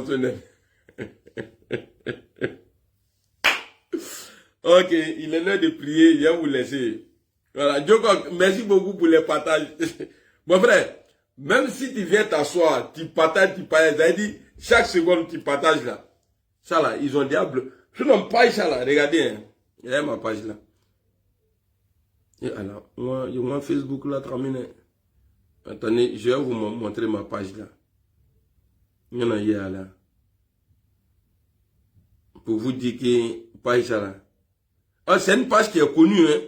Speaker 2: ok, il est l'heure de prier, je vais vous laisser. Voilà, merci beaucoup pour les partages. Mon frère, même si tu viens t'asseoir, tu partages, c'est-à-dire, chaque seconde tu partages là. Ça là, ils ont diable. Je n'aime pas ça là, regardez, hein. Il y a ma page là. Et alors, moi, il y a Facebook là, terminé. Attendez, je vais vous montrer ma page là. Il y en a hier là. Pour vous dire que, page ça là. Ah, c'est une page qui est connue, hein.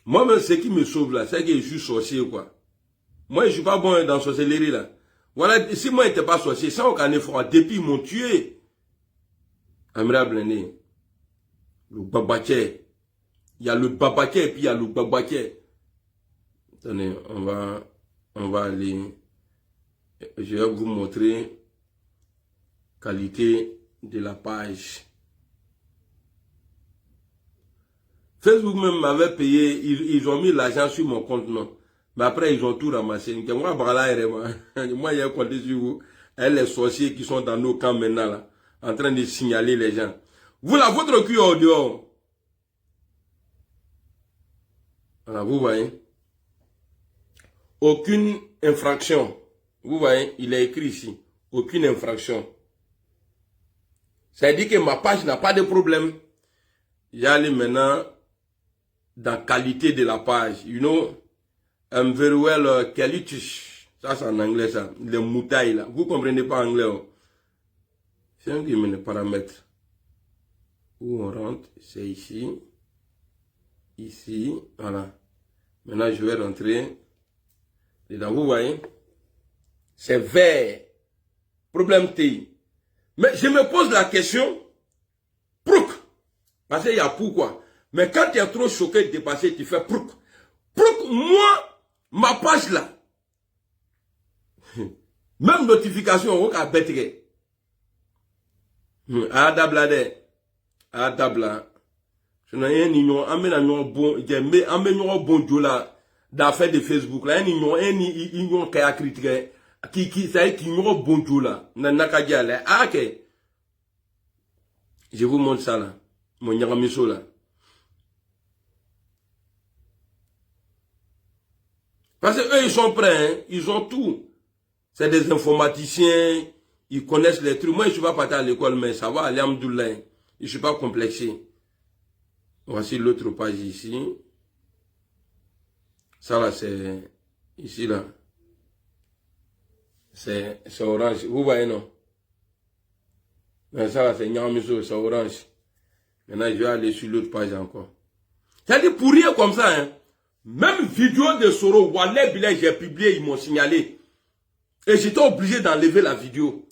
Speaker 2: Moi-même, ce qui me sauve là, c'est que je suis sorcier, quoi. Moi, je suis pas bon dans la sorcellerie, là. Voilà, si moi, je n'étais pas sorcier, ça, on a froid. Depuis, ils m'ont tué. Amira Blende. Le babaké. Il y a le babaké et puis il y a le babaké. Attendez, on va aller. Je vais vous montrer qualité de la page. Facebook même m'avait payé, ils ont mis l'argent sur mon compte, non. Mais après, ils ont tout ramassé. Moi, j'ai compté sur vous. Et les sorciers qui sont dans nos camps maintenant, là, en train de signaler les gens. Vous, là, votre cul au dehors. Voilà, vous voyez. Aucune infraction. Vous voyez, il est écrit ici. Aucune infraction. Ça dit que ma page n'a pas de problème. J'allais maintenant dans qualité de la page. You know, I'm very well quality. Ça, c'est en anglais, ça. Les moutailles, là. Vous comprenez pas anglais, oh. C'est un qui met les paramètres. Où on rentre, c'est ici. Ici, voilà. Maintenant, je vais rentrer dedans. Vous voyez? C'est vert. Problème TI. Mais je me pose la question. Prouk. Parce qu'il y a pourquoi. Mais quand tu es trop choqué de dépasser, tu fais prouk. Prouk, moi, ma page là. Même notification, on va bêter. Adablade. Adabla. Je n'ai un union, un bon, j'ai un bon Dieu là, d'affaires de Facebook là, un union qui a critiqué, qui ça qui un bon Dieu là, n'a qu'à là. Ah, ok. Je vous montre ça là, mon Nyagamiso là. Parce que eux, ils sont prêts, hein? Ils ont tout. C'est des informaticiens, ils connaissent les trucs. Moi, je ne suis pas parti à l'école, mais ça va, alhamdoulilah. Je ne suis pas complexé. Voici l'autre page ici. Ça là, c'est ici là. C'est orange. Vous voyez, non? Mais ça là, c'est Nyagamiso, c'est orange. Maintenant, je vais aller sur l'autre page encore. C'est-à-dire, pour rien comme ça, hein? Même vidéo de Soro, Wallet Bilal, j'ai publié, ils m'ont signalé. Et j'étais obligé d'enlever la vidéo.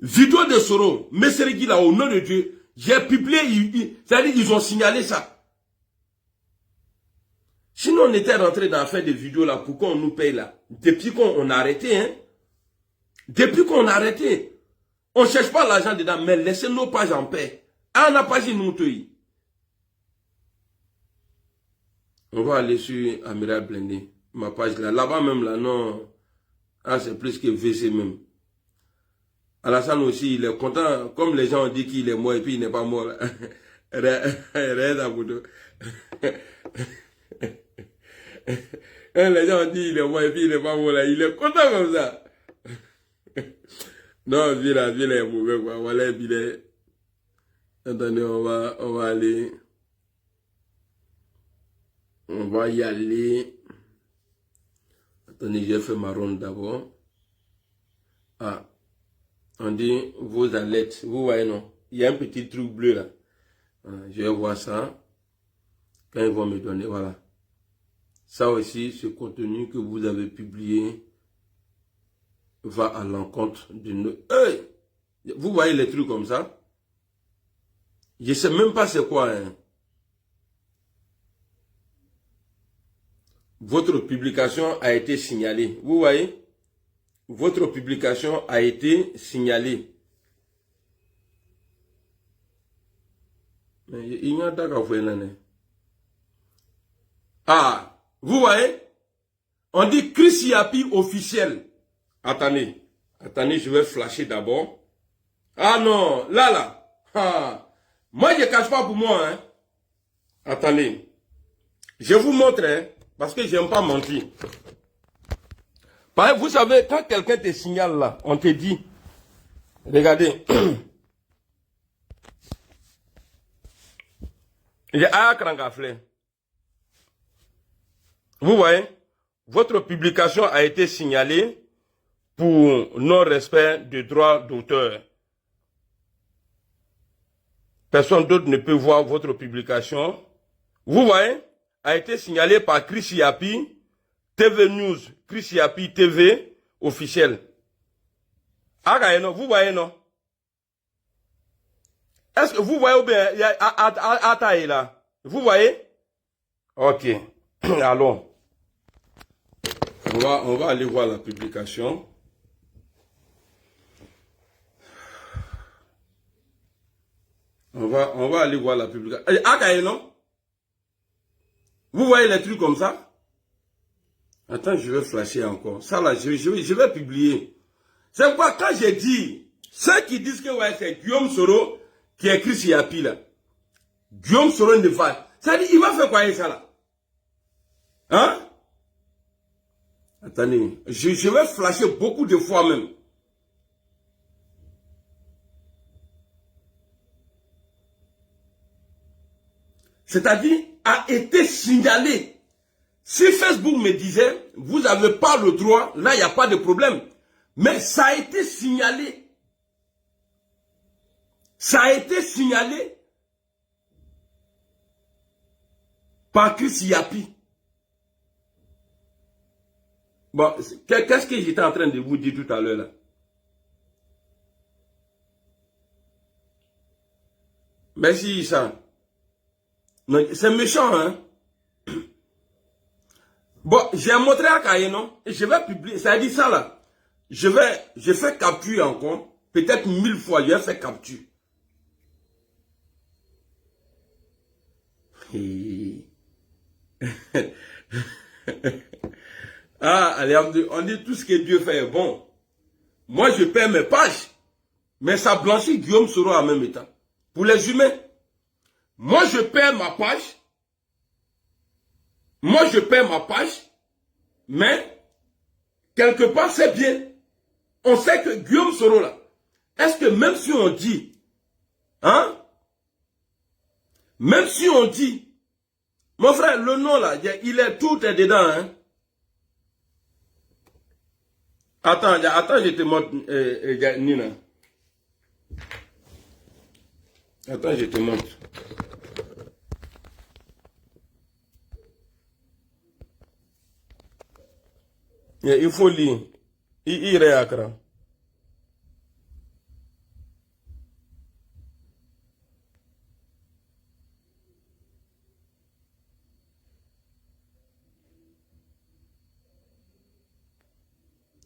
Speaker 2: Vidéo de Soro, Messerigui là, au nom de Dieu, j'ai publié, c'est-à-dire, ils ont signalé ça. Sinon, on était rentré dans l'affaire des vidéos là, pourquoi on nous paye là? Depuis qu'on a arrêté, hein? Depuis qu'on a arrêté. On ne cherche pas l'argent dedans, mais laissez nos pages en paix. Ah, on n'a pas dit nous, on va aller sur Amiral Blindé, ma page là. Là-bas même là, non. Ah, c'est plus que VC même. Alassane aussi, il est content. Comme les gens ont dit qu'il est mort et puis il n'est pas mort. Les gens ont dit qu'il est mort et puis il n'est pas mort là. Il est content comme ça. Non, Vila est mauvais quoi. Voilà, Vila. Attendez, on va aller. On va y aller. Attendez, j'ai fait ma ronde d'abord. Ah. On dit vos alertes. Vous voyez, non? Il y a un petit truc bleu là. Voilà, je vais voir ça. Quand ils vont me donner, voilà. Ça aussi, ce contenu que vous avez publié va à l'encontre de nos... Hey! Vous voyez les trucs comme ça? Je ne sais même pas c'est quoi, hein. Votre publication a été signalée. Vous voyez? Votre publication a été signalée. Ah, vous voyez? On dit Chris Yapi officiel. Attendez. Attendez, je vais flasher d'abord. Ah non, là. Ah. Moi, je ne cache pas pour moi. Hein. Attendez. Je vous montre, hein, parce que je n'aime pas mentir. Parce que vous savez, quand quelqu'un te signale là, on te dit, regardez. Vous voyez, votre publication a été signalée pour non-respect de droits d'auteur. Personne d'autre ne peut voir votre publication. Vous voyez, a été signalée par Chris Yapi, TV News, Chris Yapi TV officiel. Ah, non, vous voyez, non? Est-ce que vous voyez ou bien, il y a Ataï là? Vous voyez? Ok. Allons. On va aller voir la publication. On va aller voir la publication. Akaye, non? Vous voyez les trucs comme ça? Attends, je vais flasher encore. Ça là, je vais publier. C'est pourquoi quand j'ai dit, ceux qui disent que ouais, c'est Guillaume Soro qui a écrit sur Yapi là. Guillaume Soro ne va. Ça dit, il va faire quoi avec ça là? Hein? Attendez, je vais flasher beaucoup de fois même. C'est-à-dire, a été signalé. Si Facebook me disait, vous n'avez pas le droit, là, il n'y a pas de problème. Mais ça a été signalé. Ça a été signalé par Chris Yapi. Bon, qu'est-ce que j'étais en train de vous dire tout à l'heure là? Merci, Issa. C'est méchant, hein? Bon, j'ai montré à Kaye, non? Et je vais publier, ça dit ça là. Je fais capture encore. Peut-être 1000 fois, je vais faire capture. Ah, allez, on dit tout ce que Dieu fait est bon. Moi, je perds mes pages. Mais ça blanchit Guillaume Soro en même temps. Pour les humains. Moi, je perds ma page. Moi, je perds ma page. Mais, quelque part, c'est bien. On sait que Guillaume Soro, là, est-ce que même si on dit, hein, même si on dit, mon frère, le nom, là, il est tout est dedans, hein. Attends, je te montre, Nina. Attends, je te montre. Il faut lire. Il réacra.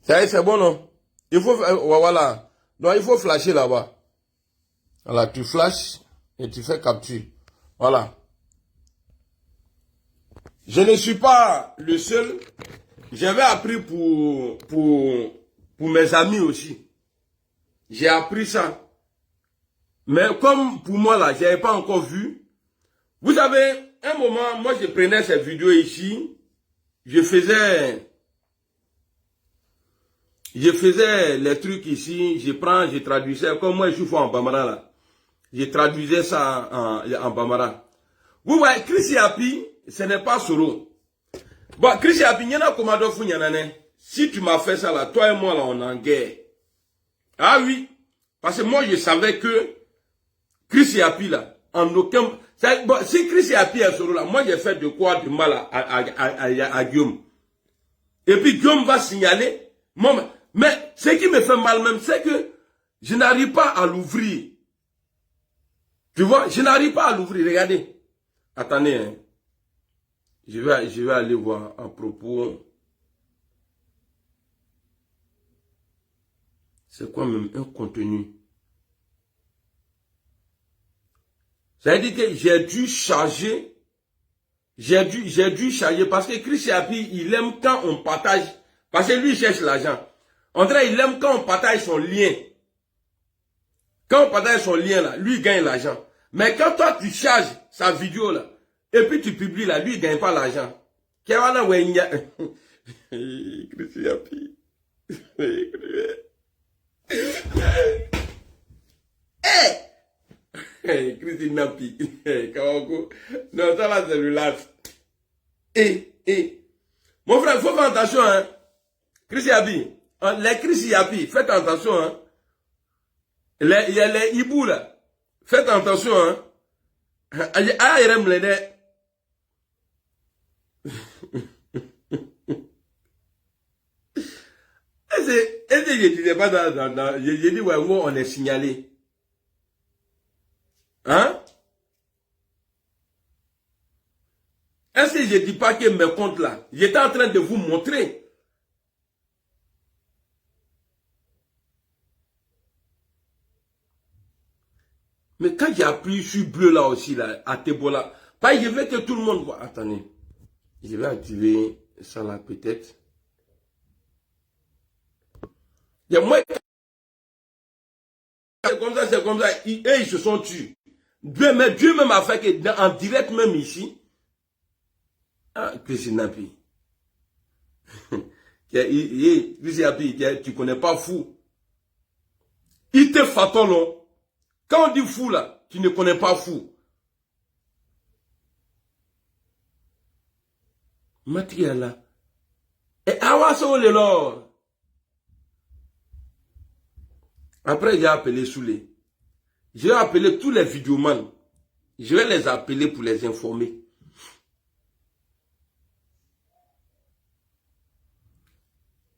Speaker 2: Ça y est, c'est bon, non? Il faut, voilà. Donc, il faut flasher là-bas. Voilà, tu flashes et tu fais capture. Voilà. Je ne suis pas le seul. J'avais appris pour mes amis aussi. J'ai appris ça. Mais comme pour moi là, je n'avais pas encore vu. Vous savez, un moment, moi je prenais ces vidéos ici. Je faisais les trucs ici. Je traduisais. Comme moi je suis fort en Bambara là. Je traduisais ça en Bambara. Vous voyez, Chris Yapi, ce n'est pas Soro. Bon, Chris Yapi, il y en a commandé fou, si tu m'as fait ça là, toi et moi là, on est en guerre. Ah oui. Parce que moi, je savais que Chris Yapi là, en aucun... Bon, si Chris Yapi est Soro là, moi j'ai fait de quoi du mal à Guillaume. Et puis Guillaume va signaler. Mais ce qui me fait mal même, c'est que je n'arrive pas à l'ouvrir. Tu vois, je n'arrive pas à l'ouvrir. Regardez. Attendez, hein. Je vais aller voir à propos. C'est quoi même un contenu? Ça veut dire que j'ai dû charger. J'ai dû charger parce que Chris Yapi, il aime quand on partage. Parce que lui, il cherche l'argent. On dirait il aime quand on partage son lien. Quand on partage son lien là, lui, il gagne l'argent. Mais quand toi, tu charges sa vidéo là, et puis tu publies là, lui, il ne gagne pas l'argent. Chris Yapi. Chris Yapi. Non, ça va, c'est relax. Mon frère, il faut faire attention, hein. Chris Yapi. Les Chris Yapi, faites attention, hein. Il y a les hibou là. Faites attention, hein. Ah, il aime les dés. Est-ce que je disais pas j'ai dit, ouais, on est signalé. Hein? Est-ce que je dis pas que mes comptes là, j'étais en train de vous montrer. Mais quand j'ai appuyé sur bleu là aussi, là, à Tebola, je veux que tout le monde voit. Attendez. Je vais activer ça là peut-être. Moi, c'est comme ça, c'est comme ça. Et ils se sont tués. Dieu même a fait que en direct même ici. Ah, Chris Yapi. Chris Yapi, tu connais pas fou. Il te fatolo. Quand on dit fou là, tu ne connais pas fou. Matiala. Et Awaso le lord. Après, j'ai appelé Soulé. J'ai appelé tous les vidéomans. Je vais les appeler pour les informer.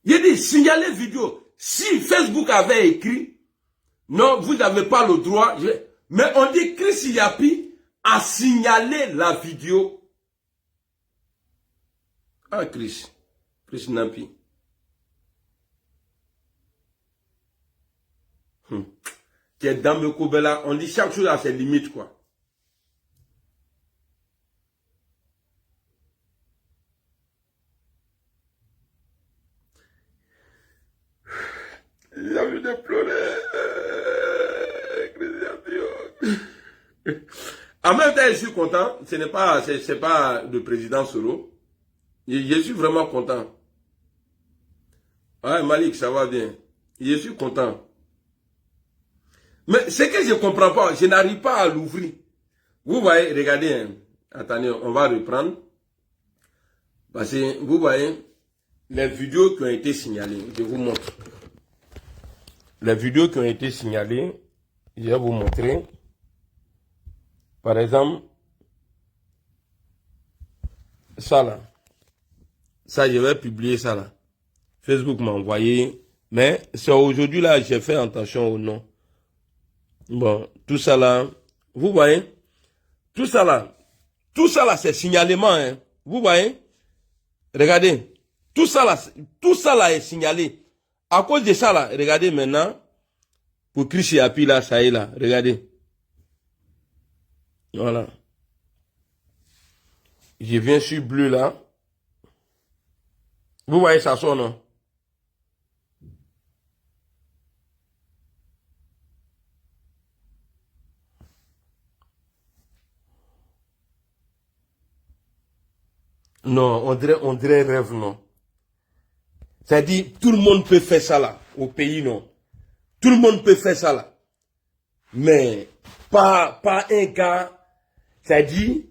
Speaker 2: Il dit, signalez vidéo. Si Facebook avait écrit, non, vous n'avez pas le droit. Mais on dit Chris Yapi a signalé la vidéo. Ah, Chris Napi. Tu es dans le Kobela, on dit chaque chose à ses limites, quoi. J'ai envie de pleurer. En même temps, je suis content. C'est pas le président Soro. Je suis vraiment content. Ouais, Malik, ça va bien. Je suis content. Mais ce que je ne comprends pas, je n'arrive pas à l'ouvrir. Vous voyez, regardez, hein. Attendez, on va reprendre. Parce que vous voyez, les vidéos qui ont été signalées, je vous montre. Les vidéos qui ont été signalées, je vais vous montrer. Par exemple, ça là. Ça, je vais publier ça là. Facebook m'a envoyé. Mais c'est aujourd'hui là, j'ai fait attention au nom. Bon, tout ça là, vous voyez, tout ça là, c'est signalement, hein. Vous voyez, regardez, tout ça là est signalé. À cause de ça là, regardez maintenant, pour Chris Yapi là, ça y est là, regardez. Voilà. Je viens sur bleu là. Vous voyez ça sonne, non? Non, on dirait rêve, non. C'est-à-dire, tout le monde peut faire ça là, au pays, non. Tout le monde peut faire ça là. Mais, pas un gars, c'est-à-dire,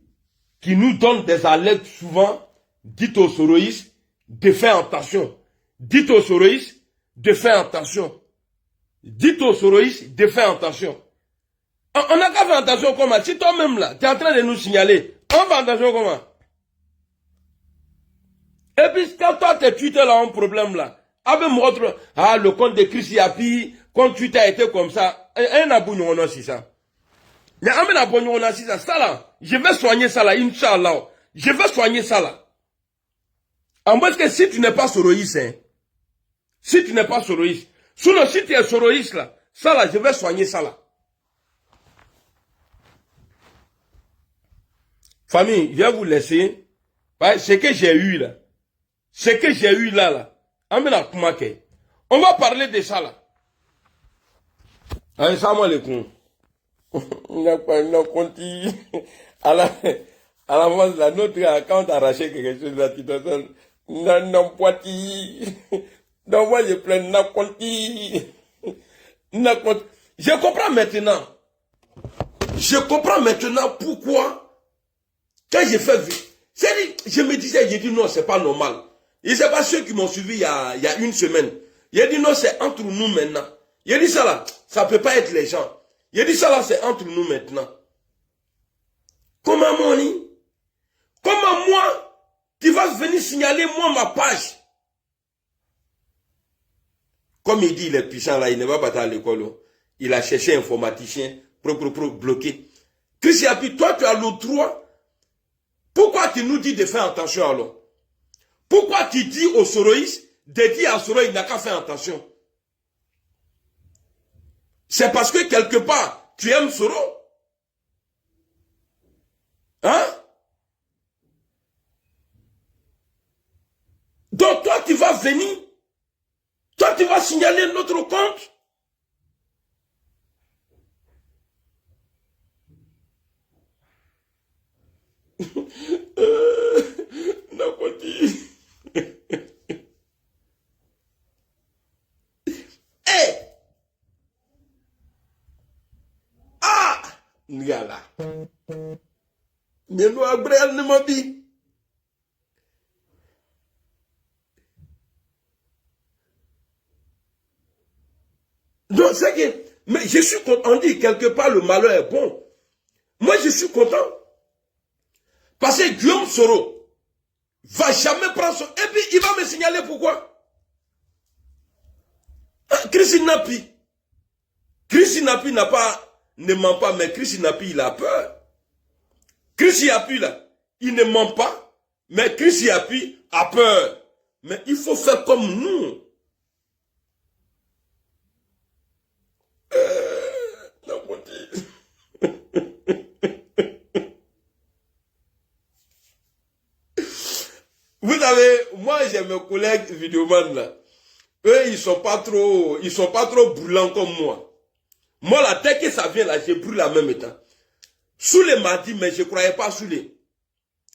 Speaker 2: qui nous donne des alertes souvent, dites aux soroïstes de faire attention. Dites aux soroïstes de faire attention. Dites aux soroïstes de faire attention. On n'a qu'à faire attention comment? Si toi-même là, tu es en train de nous signaler, on fait attention comment? Et puis, quand toi, tes Twitter là, ont un problème là, avec mon autre, le compte de Chris Yapi, quand Twitter a été comme ça, un abonnement aussi ça. Mais un abonnement aussi ça là, je vais soigner ça là, Inch'Allah. Je vais soigner ça là. En moins que si tu n'es pas soroïste, hein, si tu n'es pas soroïste, sinon si tu es soroïste là, ça là, je vais soigner ça là. Famille, je vais vous laisser. Ce que j'ai eu là. Ce que j'ai eu là. On va parler de ça là. Allez, salam alaikum. On n'a pas une conti. À la base, là, notre account a arraché quelque chose là, tu te donnes. Non, poiti. Donc, moi, je plains, non, conti. Je comprends maintenant. Je comprends maintenant pourquoi, quand j'ai fait vite, je me disais, j'ai dit non, c'est pas normal. Et c'est pas ceux qui m'ont suivi il y a une semaine. Il a dit non, c'est entre nous maintenant. Il a dit ça là, ça peut pas être les gens. Il a dit ça là, c'est entre nous maintenant. Comment Moni? Comment moi, tu vas venir signaler moi ma page? Comme il dit, il est puissant là, il ne va pas à l'école. Il a cherché un informaticien, bloqué. Chris Yapi, toi tu as le droit. Pourquoi tu nous dis de faire attention alors? Pourquoi tu dis aux soroïstes de dire à Soro, il n'a qu'à faire attention? C'est parce que quelque part, tu aimes Soro? Hein? Donc toi, tu vas venir, toi, tu vas signaler notre compte? Ngala. Mais nous, Abraham ne m'a dit. Non, c'est que, mais je suis content. On dit quelque part le malheur est bon. Moi, je suis content. Parce que Guillaume Soro va jamais prendre son... Et puis, il va me signaler pourquoi. Christine Napi. Christine Napi ne ment pas, mais Christine Napi, il a peur. Christine Napi, là, il ne ment pas, mais Christine Napi a peur. Mais il faut faire comme nous. Vous savez, moi j'ai mes collègues vidéoman là. Eux, ils sont pas trop brûlants comme moi. Moi là, dès que ça vient là, je brûle en même temps. Soulé m'a dit, mais je ne croyais pas Soulé.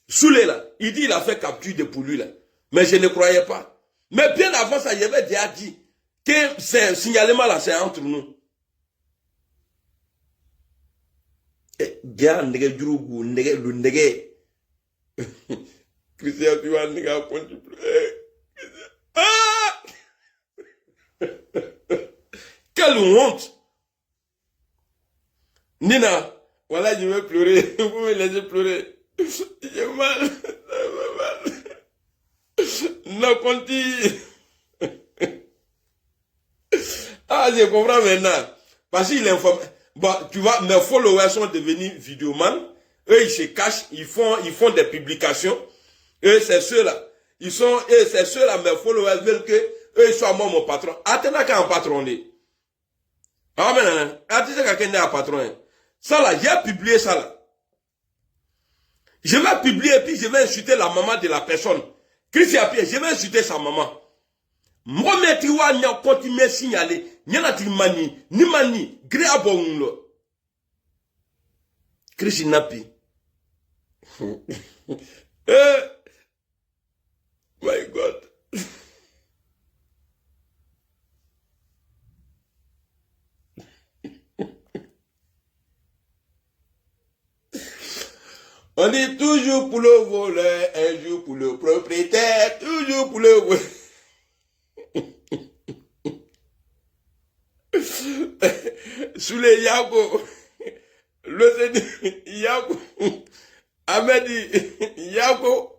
Speaker 2: Soulé là, il dit il a fait capture de pour lui là. Mais je ne croyais pas. Mais bien avant ça, j'avais déjà dit que c'est un signalement là, c'est entre nous. Bien, Christian, tu vas ah! Quelle honte! Nina, voilà, je vais pleurer. Vous me laissez pleurer. J'ai mal. Non, Conti. Ah, je comprends maintenant. Parce qu'il informe. Bon, tu vois, mes followers sont devenus vidéomans. Eux, ils se cachent, ils font des publications. Eux, c'est ceux-là. C'est ceux-là, mes followers veulent que eux, ils soient moi mon patron. Attends, quand un patron est. Ah, mais non, attends, quand quelqu'un est un patron. Ça là, j'ai publié ça là. Je vais publier et puis je vais insulter la maman de la personne. Christian Pierre, je vais insulter sa maman. Moi, mais tu vois, n'y a continué à signaler. N'y a pas ni mani, gré à bon lo. Christian Napi. My God. On dit toujours pour le voleur, un jour pour le propriétaire, toujours pour le voleur. Sous les Yako, le Yako, Amedi, Yako,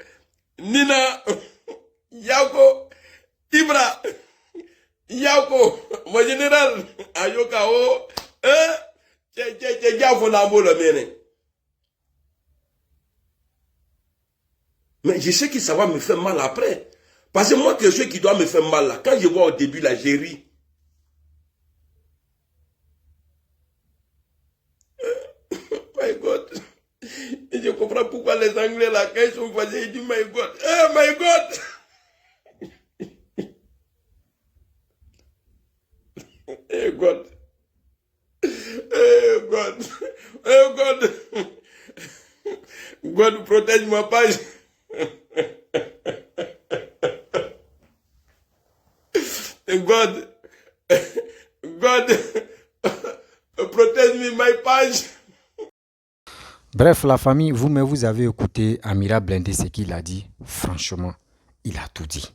Speaker 2: Nina, Yako, Ibra, Yako, mon général, Ayokao, mais je sais que ça va me faire mal après. Parce que moi, quelque chose qui doit me faire mal là, quand je vois au début là, j'ai ri. My God. Et je comprends pourquoi les Anglais là, quand ils sont voisins, ils disent My God. Oh my God. Eh God. Eh God. Eh God. God protège ma page. God, protège my page.
Speaker 1: Bref, la famille, vous avez écouté Amira Blindé, ce qu'il a dit. Franchement, il a tout dit.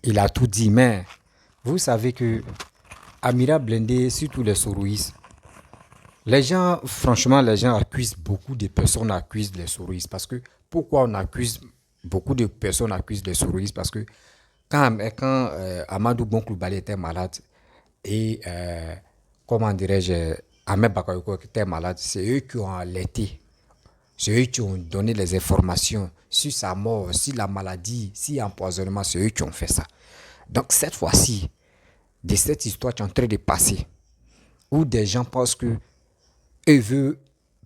Speaker 1: Il a tout dit, mais vous savez que Amira Blindé, surtout les Soroïs, les gens, franchement, les gens accusent beaucoup de personnes, accusent les Soroïs. Parce que, pourquoi on accuse, beaucoup de personnes accusent les Soroïs? Parce que quand Amadou Bonkloubali était malade, et comment dirais-je, Ahmed Bakayoko était malade, c'est eux qui ont alerté, c'est eux qui ont donné les informations sur sa mort, sur la maladie, sur l'empoisonnement, c'est eux qui ont fait ça. Donc cette fois-ci, de cette histoire qui est en train de passer, où des gens pensent que eux veulent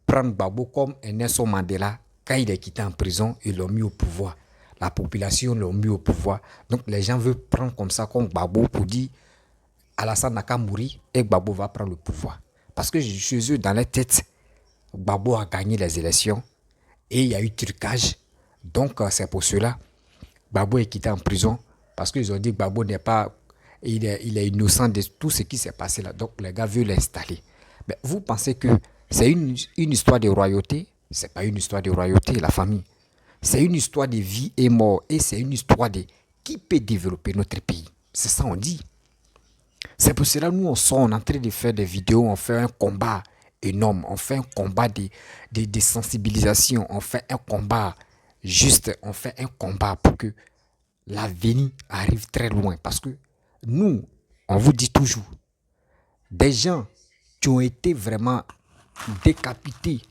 Speaker 1: prendre Gbagbo comme un Nelson Mandela, quand il est quitté en prison, ils l'ont mis au pouvoir. La population l'a mis au pouvoir. Donc les gens veulent prendre comme ça, comme Gbagbo, pour dire Alassane n'a qu'à mourir et Gbagbo va prendre le pouvoir. Parce que chez eux, dans la tête, Gbagbo a gagné les élections et il y a eu trucage. Donc c'est pour cela Gbagbo est quitté en prison parce qu'ils ont dit que Gbagbo n'est pas, il est innocent de tout ce qui s'est passé là. Donc les gars veulent l'installer. Mais vous pensez que c'est une histoire de royauté? C'est pas une histoire de royauté, la famille. C'est une histoire de vie et mort et c'est une histoire de qui peut développer notre pays. C'est ça on dit. C'est pour cela que nous, on sort, on est en train de faire des vidéos, on fait un combat énorme, on fait un combat de sensibilisation, on fait un combat juste, on fait un combat pour que l'avenir arrive très loin. Parce que nous, on vous dit toujours, des gens qui ont été vraiment décapités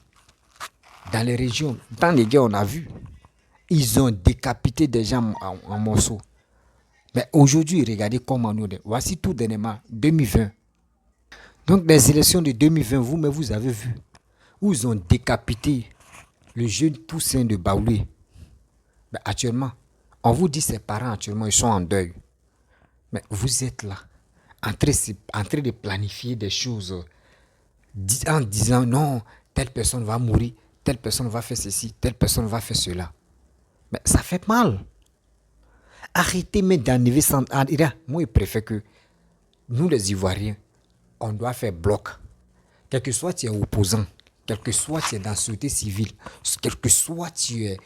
Speaker 1: dans les régions, dans les guerres, on a vu, ils ont décapité des gens en morceaux. Mais aujourd'hui, regardez comment nous, voici tout dernièrement, 2020. Donc les élections de 2020, vous avez vu, où ils ont décapité le jeune Toussaint de Baoulé. Mais actuellement, on vous dit ses parents actuellement, ils sont en deuil. Mais vous êtes là, en train de planifier des choses, en disant non, telle personne va mourir, telle personne va faire ceci, telle personne va faire cela. Mais ça fait mal. Arrêtez mais d'enlever sans... Moi, je préfère que nous, les Ivoiriens, on doit faire bloc. Quel que soit tu es opposant, quel que soit tu es dans la société civile, quel que soit tu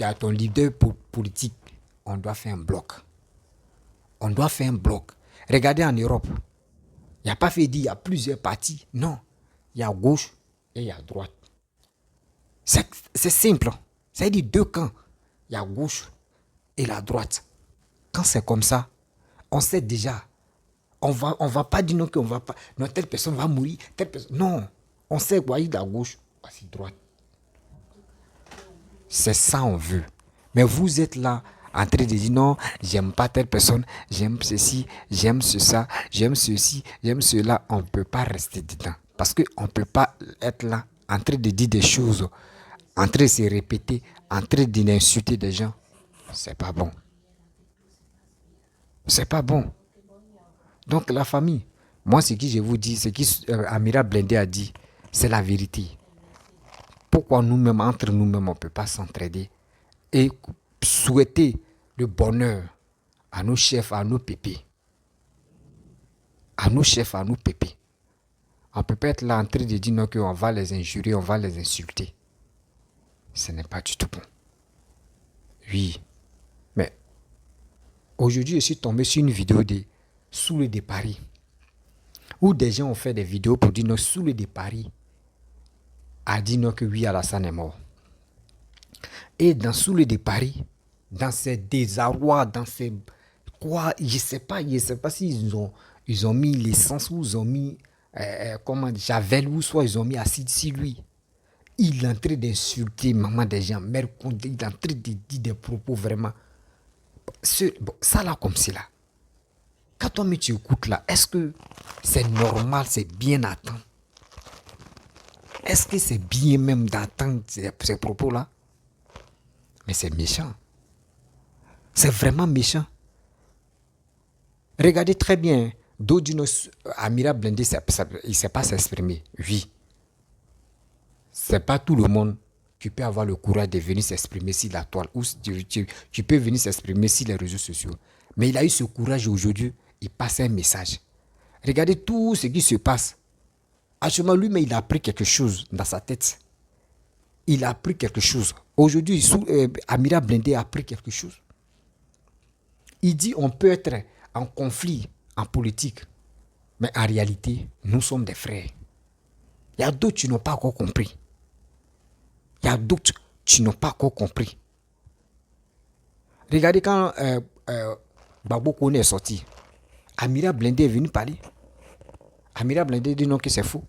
Speaker 1: as ton leader politique, on doit faire un bloc. On doit faire un bloc. Regardez en Europe, il n'y a pas fait dire il y a plusieurs partis. Non, il y a gauche et il y a droite. C'est simple. C'est-à-dire deux camps. Il y a gauche et la droite. Quand c'est comme ça, on sait déjà. On va pas dire non qu'on va pas. Non, telle personne va mourir. Telle personne. Non. On sait quoi, il y a gauche, voici droite. C'est ça on veut. Mais vous êtes là en train de dire non, j'aime pas telle personne, j'aime ceci, j'aime ça, j'aime ceci, j'aime cela. On ne peut pas rester dedans. Parce qu'on ne peut pas être là en train de dire des choses, en train de se répéter, en train d'insulter des gens. C'est pas bon. C'est pas bon. Donc la famille, moi ce que je vous dis, ce qu'Amira Blindé a dit, c'est la vérité. Pourquoi nous-mêmes, entre nous-mêmes, on ne peut pas s'entraider et souhaiter le bonheur à nos chefs, à nos pépés. À nos chefs, à nos pépés. On ne peut pas être là en train de dire non, qu'on va les injurer, on va les insulter. Ce n'est pas du tout bon. Oui. Mais aujourd'hui, je suis tombé sur une vidéo de Soulé de Paris, où des gens ont fait des vidéos pour dire non, Soulé de Paris a dit non que oui, Alassane est mort. Et dans Soulé de Paris, dans ces désarrois, dans ces quoi, je sais pas s'ils ont mis l'essence ou ils ont mis Javel ou soit ils ont mis acide sur lui. Il est en train d'insulter maman des gens, mère Condé, il est en train de dire des propos vraiment. Ça là comme c'est là. Quand toi tu écoutes là, est-ce que c'est normal, c'est bien attendre? Est-ce que c'est bien même d'attendre ces propos-là? Mais c'est méchant. C'est vraiment méchant. Regardez très bien. Amira Blindé, il ne sait pas s'exprimer. Oui. C'est pas tout le monde qui peut avoir le courage de venir s'exprimer sur la toile. Ou tu peux venir s'exprimer sur les réseaux sociaux. Mais il a eu ce courage aujourd'hui. Il passe un message. Regardez tout ce qui se passe. Actuellement, lui-même, il a appris quelque chose dans sa tête. Il a appris quelque chose. Aujourd'hui, Amira Blindé a appris quelque chose. Il dit on peut être en conflit en politique, mais en réalité, nous sommes des frères. Il y a d'autres qui n'ont pas encore compris. Il y a d'autres qui n'ont pas encore compris. Regardez quand Gbagbo Kone est sorti, Amira Blindé est venu parler. Amira Blindé dit non que c'est faux.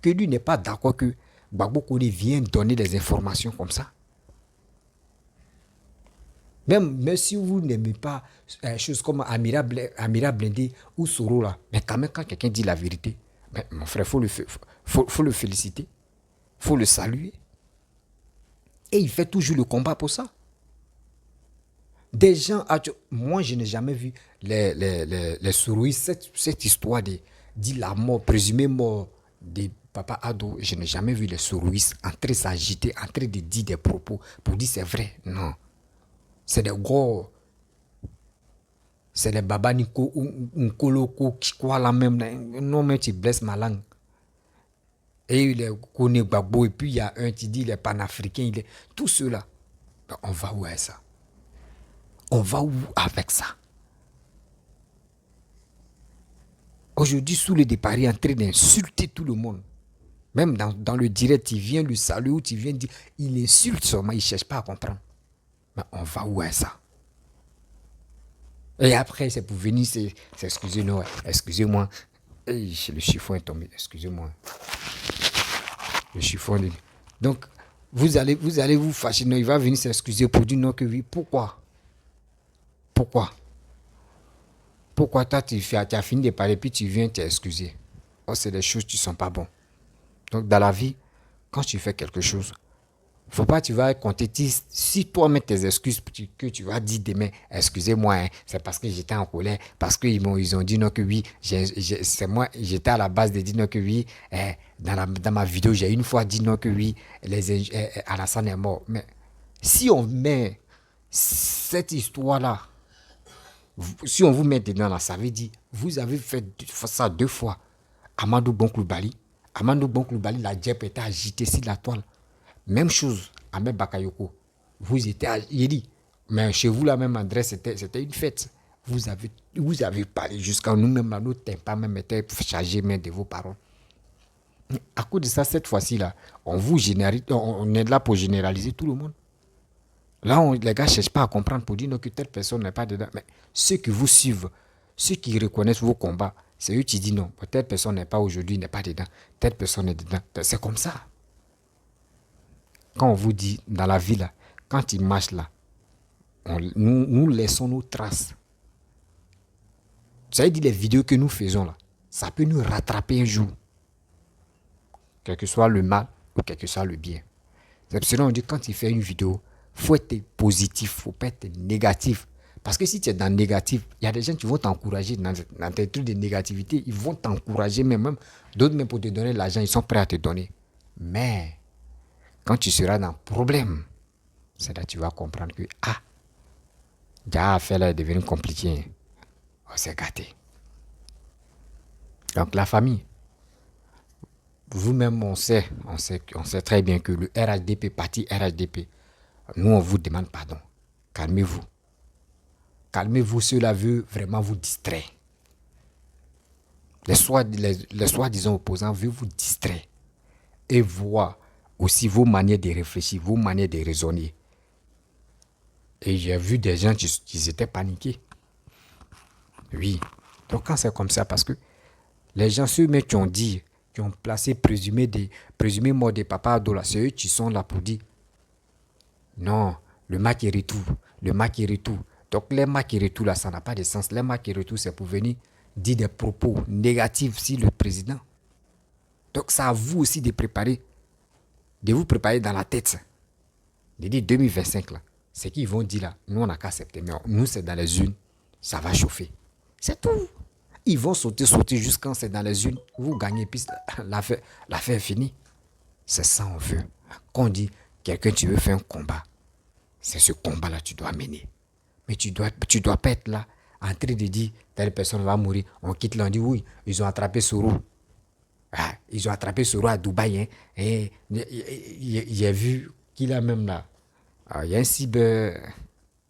Speaker 1: Que lui n'est pas d'accord que Gbagbo Kone vienne donner des informations comme ça. Même si vous n'aimez pas choses comme Amira Blindé ou Soro là, mais quand même quand quelqu'un dit la vérité, mais mon frère, faut le féliciter, faut le saluer. Et il fait toujours le combat pour ça. Des gens, moi je n'ai jamais vu les Soroïstes, cette histoire de la mort, présumée mort de Papa Ado, je n'ai jamais vu les Soroïstes en train de s'agiter, en train de dire des propos pour dire c'est vrai. Non. C'est des gros. C'est les Baba Nico ou Nkoloko qui croient la même. Non, mais tu blesses ma langue. Et il est connu Gbagbo, et puis il y a un qui dit il est panafricain. Tout cela. On va où avec ça? On va où avec ça? Aujourd'hui, sous le départ, il est en train d'insulter tout le monde. Même dans le direct, il vient lui saluer ou tu viens dire, il insulte seulement, il ne cherche pas à comprendre. Mais on va où est ça? Et après, c'est pour venir s'excuser. Non, excusez-moi. Hey, le chiffon est tombé, excusez-moi. Le chiffon. Donc, vous allez vous fâcher. Non, il va venir s'excuser pour dire non que oui. Pourquoi? Pourquoi toi, tu as fini de parler, puis tu viens t'excuser? Oh, c'est des choses qui ne sont pas bonnes. Donc, dans la vie, quand tu fais quelque chose, faut pas tu vas compter si toi mets tes excuses que tu vas dire demain, excusez-moi, hein, c'est parce que j'étais en colère, parce qu'ils ont dit non que oui, c'est moi, j'étais à la base de dire non que oui, dans ma vidéo, j'ai une fois dit non que oui, Alassane est mort. Mais si on met cette histoire-là, si on vous met dedans là, ça veut dire, vous avez fait ça 2 fois. Amadou Bonkloubali, la djep était agité sur la toile. Même chose, Ahmed Bakayoko. Vous étiez, il dit, mais chez vous, la même adresse, c'était une fête. Vous avez parlé jusqu'à nous-mêmes, là, nos tympans même étaient chargés même de vos paroles. À cause de ça, cette fois-ci, là, on est là pour généraliser tout le monde. Là, les gars ne cherchent pas à comprendre pour dire non, que telle personne n'est pas dedans. Mais ceux qui vous suivent, ceux qui reconnaissent vos combats, c'est eux qui disent non, telle personne n'est pas aujourd'hui, n'est pas dedans. Telle personne est dedans. C'est comme ça. Quand on vous dit dans la vie là, quand il marche là, nous laissons nos traces. Vous savez dire les vidéos que nous faisons là, ça peut nous rattraper un jour. Quel que soit le mal ou quel que soit le bien. C'est pour cela qu'on dit quand tu fais une vidéo, il faut être positif, il ne faut pas être négatif. Parce que si tu es dans le négatif, il y a des gens qui vont t'encourager dans tes trucs de négativité, ils vont t'encourager même d'autres même pour te donner l'argent, ils sont prêts à te donner. Mais quand tu seras dans le problème, c'est là que tu vas comprendre que, déjà affaire là est devenue compliquée. On s'est gâté. Donc la famille, vous-même on sait très bien que le RHDP, parti RHDP, nous on vous demande pardon. Calmez-vous. Calmez-vous, cela veut vraiment vous distraire. Les soi-disant opposants veulent vous distraire et voir aussi vos manières de réfléchir, vos manières de raisonner. Et j'ai vu des gens qui étaient paniqués. Oui. Donc quand c'est comme ça, parce que les gens, ceux-mêmes qui ont dit, qui ont placé présumé mort de Papa Ado, c'est eux qui sont là pour dire non, le match est retour. Donc les matchs et retour là, ça n'a pas de sens. Les matchs et retour, c'est pour venir dire des propos négatifs sur le président. Donc c'est à vous aussi de vous préparer dans la tête. De dire 2025 là, ce qu'ils vont dire là, nous on n'a qu'à accepter. Mais nous c'est dans les unes, ça va chauffer. C'est tout. Ils vont sauter jusqu'à quand c'est dans les unes. Vous gagnez, puis l'affaire est finie. C'est ça on veut. Quand on dit quelqu'un tu veux faire un combat, c'est ce combat là que tu dois mener. Mais tu dois pas être là en train de dire telle personne va mourir. On quitte là, on dit oui, ils ont attrapé Soro. Ils ont attrapé Soro à Dubaï. Hein. Et j'ai vu qu'il a même là. Il y a un cyber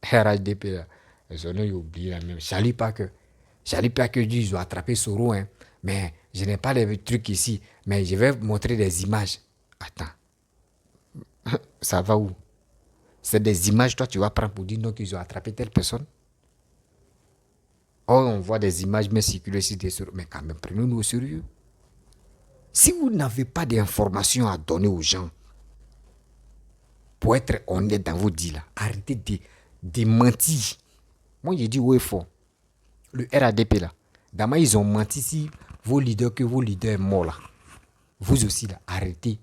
Speaker 1: RHDP là. Ils ont oublié la même. Je ne pas que ils ont attrapé Soro. Hein. Mais je n'ai pas les trucs ici. Mais je vais vous montrer des images. Attends. Ça va où? C'est des images, toi, tu vas prendre pour dire non qu'ils ont attrapé telle personne. Oh, on voit des images mais circuler sur des sources. Mais quand même, prenons-nous au sérieux. Si vous n'avez pas d'informations à donner aux gens, pour être honnête dans vos dits, arrêtez de mentir. Moi, j'ai dit haut et fort. Le RADP, là, d'abord, ils ont menti si vos leaders, que vos leaders sont morts, là. Vous aussi, là, arrêtez.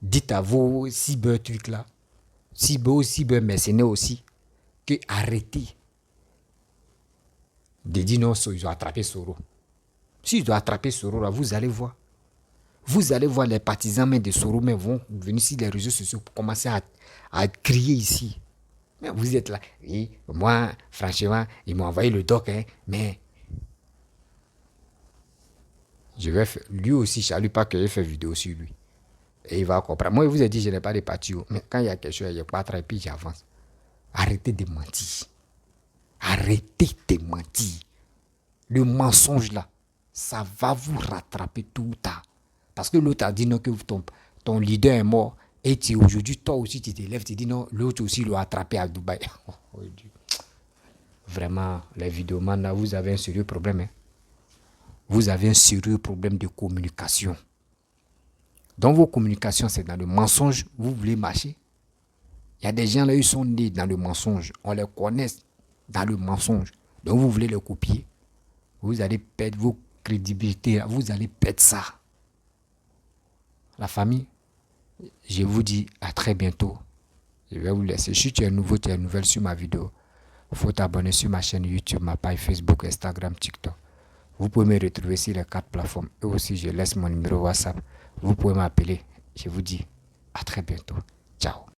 Speaker 1: Dites à vos cyber trucs, là, cyber mercenaires aussi, que arrêtez de dire non, ils ont attrapé Soro. S'ils ont attrapé Soro, là, vous allez voir. Vous allez voir les partisans même de Soro mais vont venir sur les réseaux sociaux pour commencer à crier ici. Mais vous êtes là. Oui, moi, franchement, ils m'ont envoyé le doc, hein, mais je vais faire, lui aussi, je ne salue pas que j'ai fait vidéo sur lui. Et il va comprendre. Moi, je vous ai dit, je n'ai pas de parti. Mais quand il y a quelque chose, il n'y a pas de puis j'avance. Arrêtez de mentir. Arrêtez de mentir. Le mensonge là, ça va vous rattraper tout ou tard. Parce que l'autre a dit non, que ton leader est mort. Et aujourd'hui, toi aussi, tu t'élèves, tu dis non, l'autre aussi l'a attrapé à Dubaï. Vraiment, les vidéomans, là, vous avez un sérieux problème. Hein? Vous avez un sérieux problème de communication. Dans vos communications, c'est dans le mensonge, vous voulez marcher. Il y a des gens là, ils sont nés dans le mensonge. On les connaît dans le mensonge. Donc vous voulez les copier. Vous allez perdre vos crédibilités. Vous allez perdre ça. La famille, je vous dis à très bientôt. Je vais vous laisser. Si tu es nouveau, tu es nouvelle sur ma vidéo, il faut t'abonner sur ma chaîne YouTube, ma page Facebook, Instagram, TikTok. Vous pouvez me retrouver sur les 4 plateformes. Et aussi, je laisse mon numéro WhatsApp. Vous pouvez m'appeler. Je vous dis à très bientôt. Ciao.